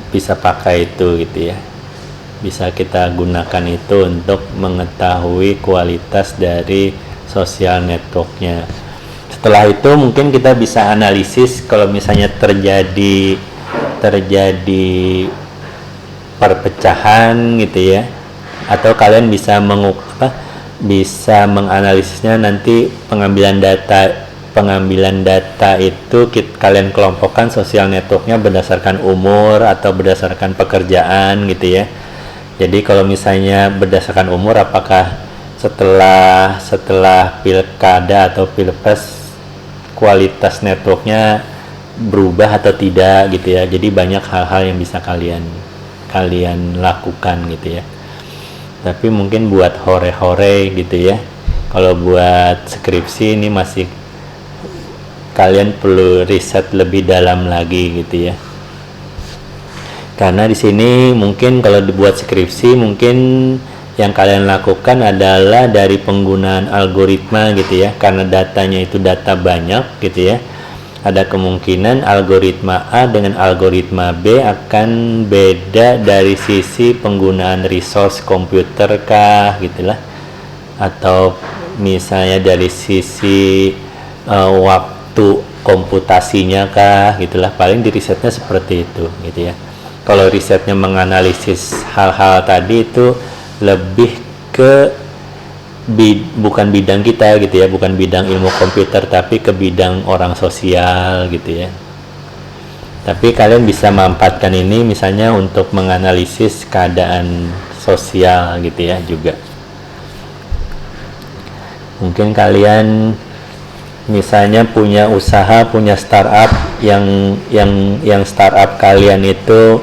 bisa pakai itu gitu ya, bisa kita gunakan itu untuk mengetahui kualitas dari social networknya. Setelah itu mungkin kita bisa analisis kalau misalnya terjadi perpecahan gitu ya, atau kalian bisa bisa menganalisisnya nanti. Pengambilan data itu kalian kelompokkan sosial networknya berdasarkan umur atau berdasarkan pekerjaan gitu ya. Jadi kalau misalnya berdasarkan umur, apakah setelah pilkada atau pilpres kualitas networknya berubah atau tidak gitu ya. Jadi banyak hal-hal yang bisa kalian lakukan gitu ya. Tapi mungkin buat hore-hore gitu ya, kalau buat skripsi ini masih kalian perlu riset lebih dalam lagi gitu ya. Karena di sini mungkin kalau dibuat skripsi, mungkin yang kalian lakukan adalah dari penggunaan algoritma gitu ya. Karena datanya itu data banyak gitu ya, ada kemungkinan algoritma A dengan algoritma B akan beda dari sisi penggunaan resource komputer kah gitulah, atau misalnya dari sisi waktu komputasinya kah gitulah. Paling di risetnya seperti itu gitu ya. Kalau risetnya menganalisis hal-hal tadi itu lebih ke bukan bidang kita gitu ya, bukan bidang ilmu komputer, tapi ke bidang orang sosial gitu ya. Tapi kalian bisa manfaatkan ini misalnya untuk menganalisis keadaan sosial gitu ya juga. Mungkin kalian misalnya punya usaha, punya startup yang startup kalian itu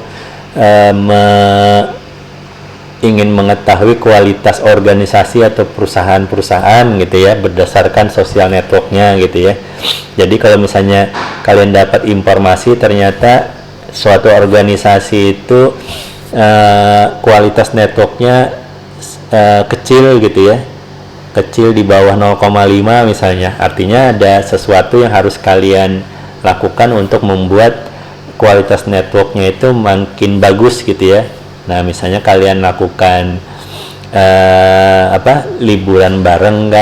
ingin mengetahui kualitas organisasi atau perusahaan-perusahaan gitu ya berdasarkan sosial networknya gitu ya. Jadi kalau misalnya kalian dapat informasi ternyata suatu organisasi itu kualitas networknya kecil gitu ya, kecil di bawah 0,5 misalnya, artinya ada sesuatu yang harus kalian lakukan untuk membuat kualitas networknya itu makin bagus gitu ya. Nah misalnya kalian lakukan liburan bareng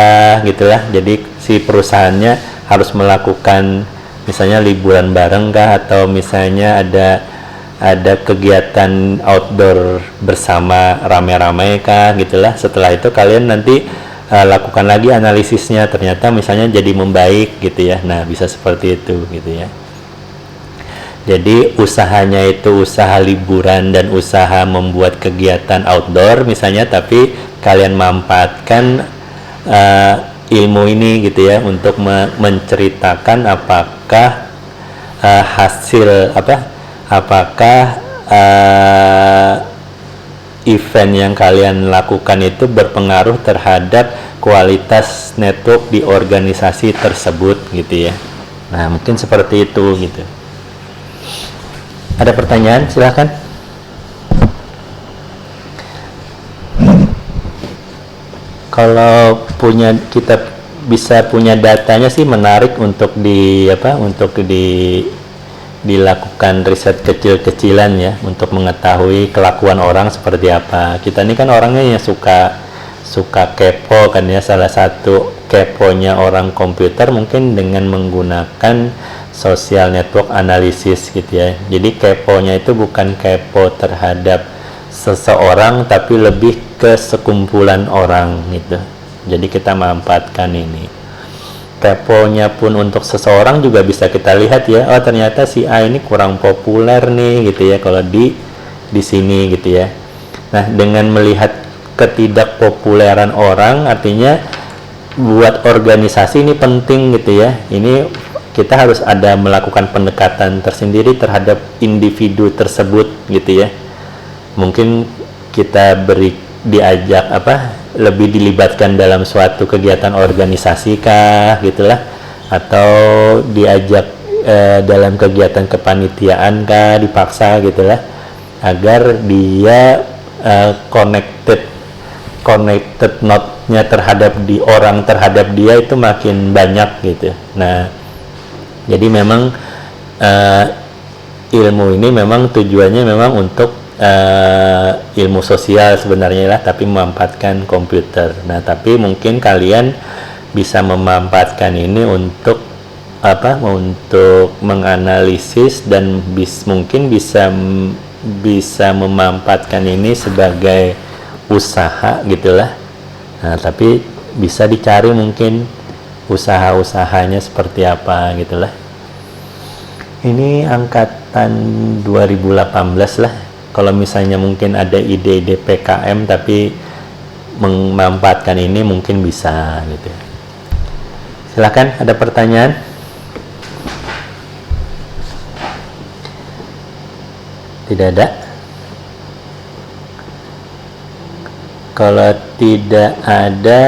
gitulah, jadi si perusahaannya harus melakukan misalnya liburan bareng atau misalnya ada kegiatan outdoor bersama rame-rame gitulah. Setelah itu kalian nanti lakukan lagi analisisnya, ternyata misalnya jadi membaik gitu ya. Nah bisa seperti itu gitu ya. Jadi usahanya itu usaha liburan dan usaha membuat kegiatan outdoor misalnya, tapi kalian manfaatkan ilmu ini gitu ya untuk menceritakan apakah event yang kalian lakukan itu berpengaruh terhadap kualitas network di organisasi tersebut gitu ya. Nah mungkin seperti itu gitu. Ada pertanyaan? Silahkan. Kalau kita bisa punya datanya sih menarik untuk dilakukan riset kecil-kecilan ya, untuk mengetahui kelakuan orang seperti apa. Kita ini kan orangnya yang suka kepo kan ya. Salah satu keponya orang komputer mungkin dengan menggunakan social network analysis gitu ya. Jadi keponya itu bukan kepo terhadap seseorang, tapi lebih ke sekumpulan orang gitu. Jadi kita manfaatkan ini. keponya pun untuk seseorang juga bisa kita lihat ya, oh ternyata si A ini kurang populer nih gitu ya kalau di sini gitu ya. Nah, dengan melihat ketidakpopuleran orang, artinya buat organisasi ini penting gitu ya. Ini kita harus ada melakukan pendekatan tersendiri terhadap individu tersebut gitu ya. Mungkin kita diajak lebih dilibatkan dalam suatu kegiatan organisasi kah gitulah, atau diajak dalam kegiatan kepanitiaan kah, dipaksa gitulah, agar dia connected note-nya terhadap terhadap dia itu makin banyak gitu. Nah, jadi memang ilmu ini memang tujuannya memang untuk ilmu sosial sebenarnya lah, tapi memanfaatkan komputer. Nah, tapi mungkin kalian bisa memanfaatkan ini untuk untuk menganalisis dan mungkin bisa memanfaatkan ini sebagai usaha gitulah. Nah, tapi bisa dicari mungkin usaha-usahanya seperti apa gitulah. Ini angkatan 2018 lah. Kalau misalnya mungkin ada ide-ide PKM tapi memanfaatkan ini mungkin bisa gitu. Silakan, ada pertanyaan? Tidak ada? Kalau tidak ada,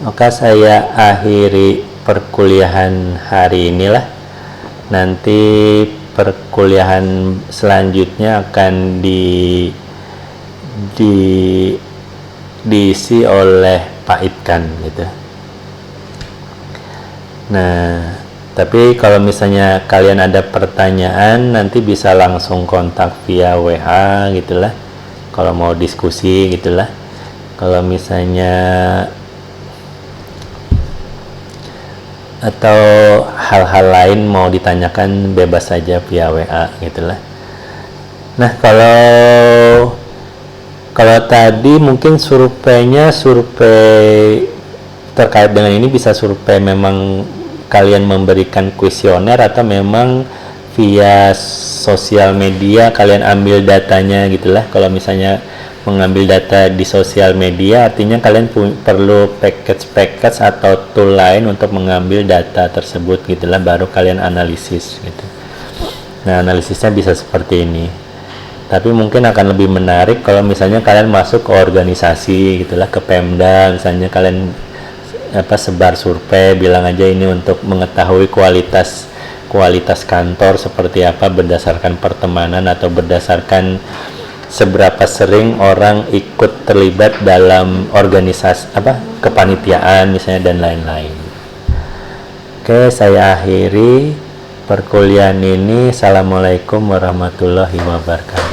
maka saya akhiri perkuliahan hari inilah. Nanti perkuliahan selanjutnya akan diisi oleh Pak Itkan gitu. Nah, tapi kalau misalnya kalian ada pertanyaan nanti bisa langsung kontak via WA gitulah, kalau mau diskusi gitulah. Kalau misalnya atau hal-hal lain mau ditanyakan bebas saja via WA gitulah. Nah, kalau tadi mungkin survei terkait dengan ini bisa survei memang kalian memberikan kuesioner atau memang via sosial media kalian ambil datanya gitulah. Kalau misalnya mengambil data di sosial media, artinya kalian perlu package atau tool lain untuk mengambil data tersebut gitulah, baru kalian analisis gitu. Nah, analisisnya bisa seperti ini. Tapi mungkin akan lebih menarik kalau misalnya kalian masuk ke organisasi gitulah, ke Pemda misalnya, kalian sebar survei, bilang aja ini untuk mengetahui kualitas kantor seperti apa berdasarkan pertemanan atau berdasarkan seberapa sering orang ikut terlibat dalam organisasi kepanitiaan misalnya dan lain-lain. Oke, saya akhiri perkuliahan ini. Assalamualaikum warahmatullahi wabarakatuh.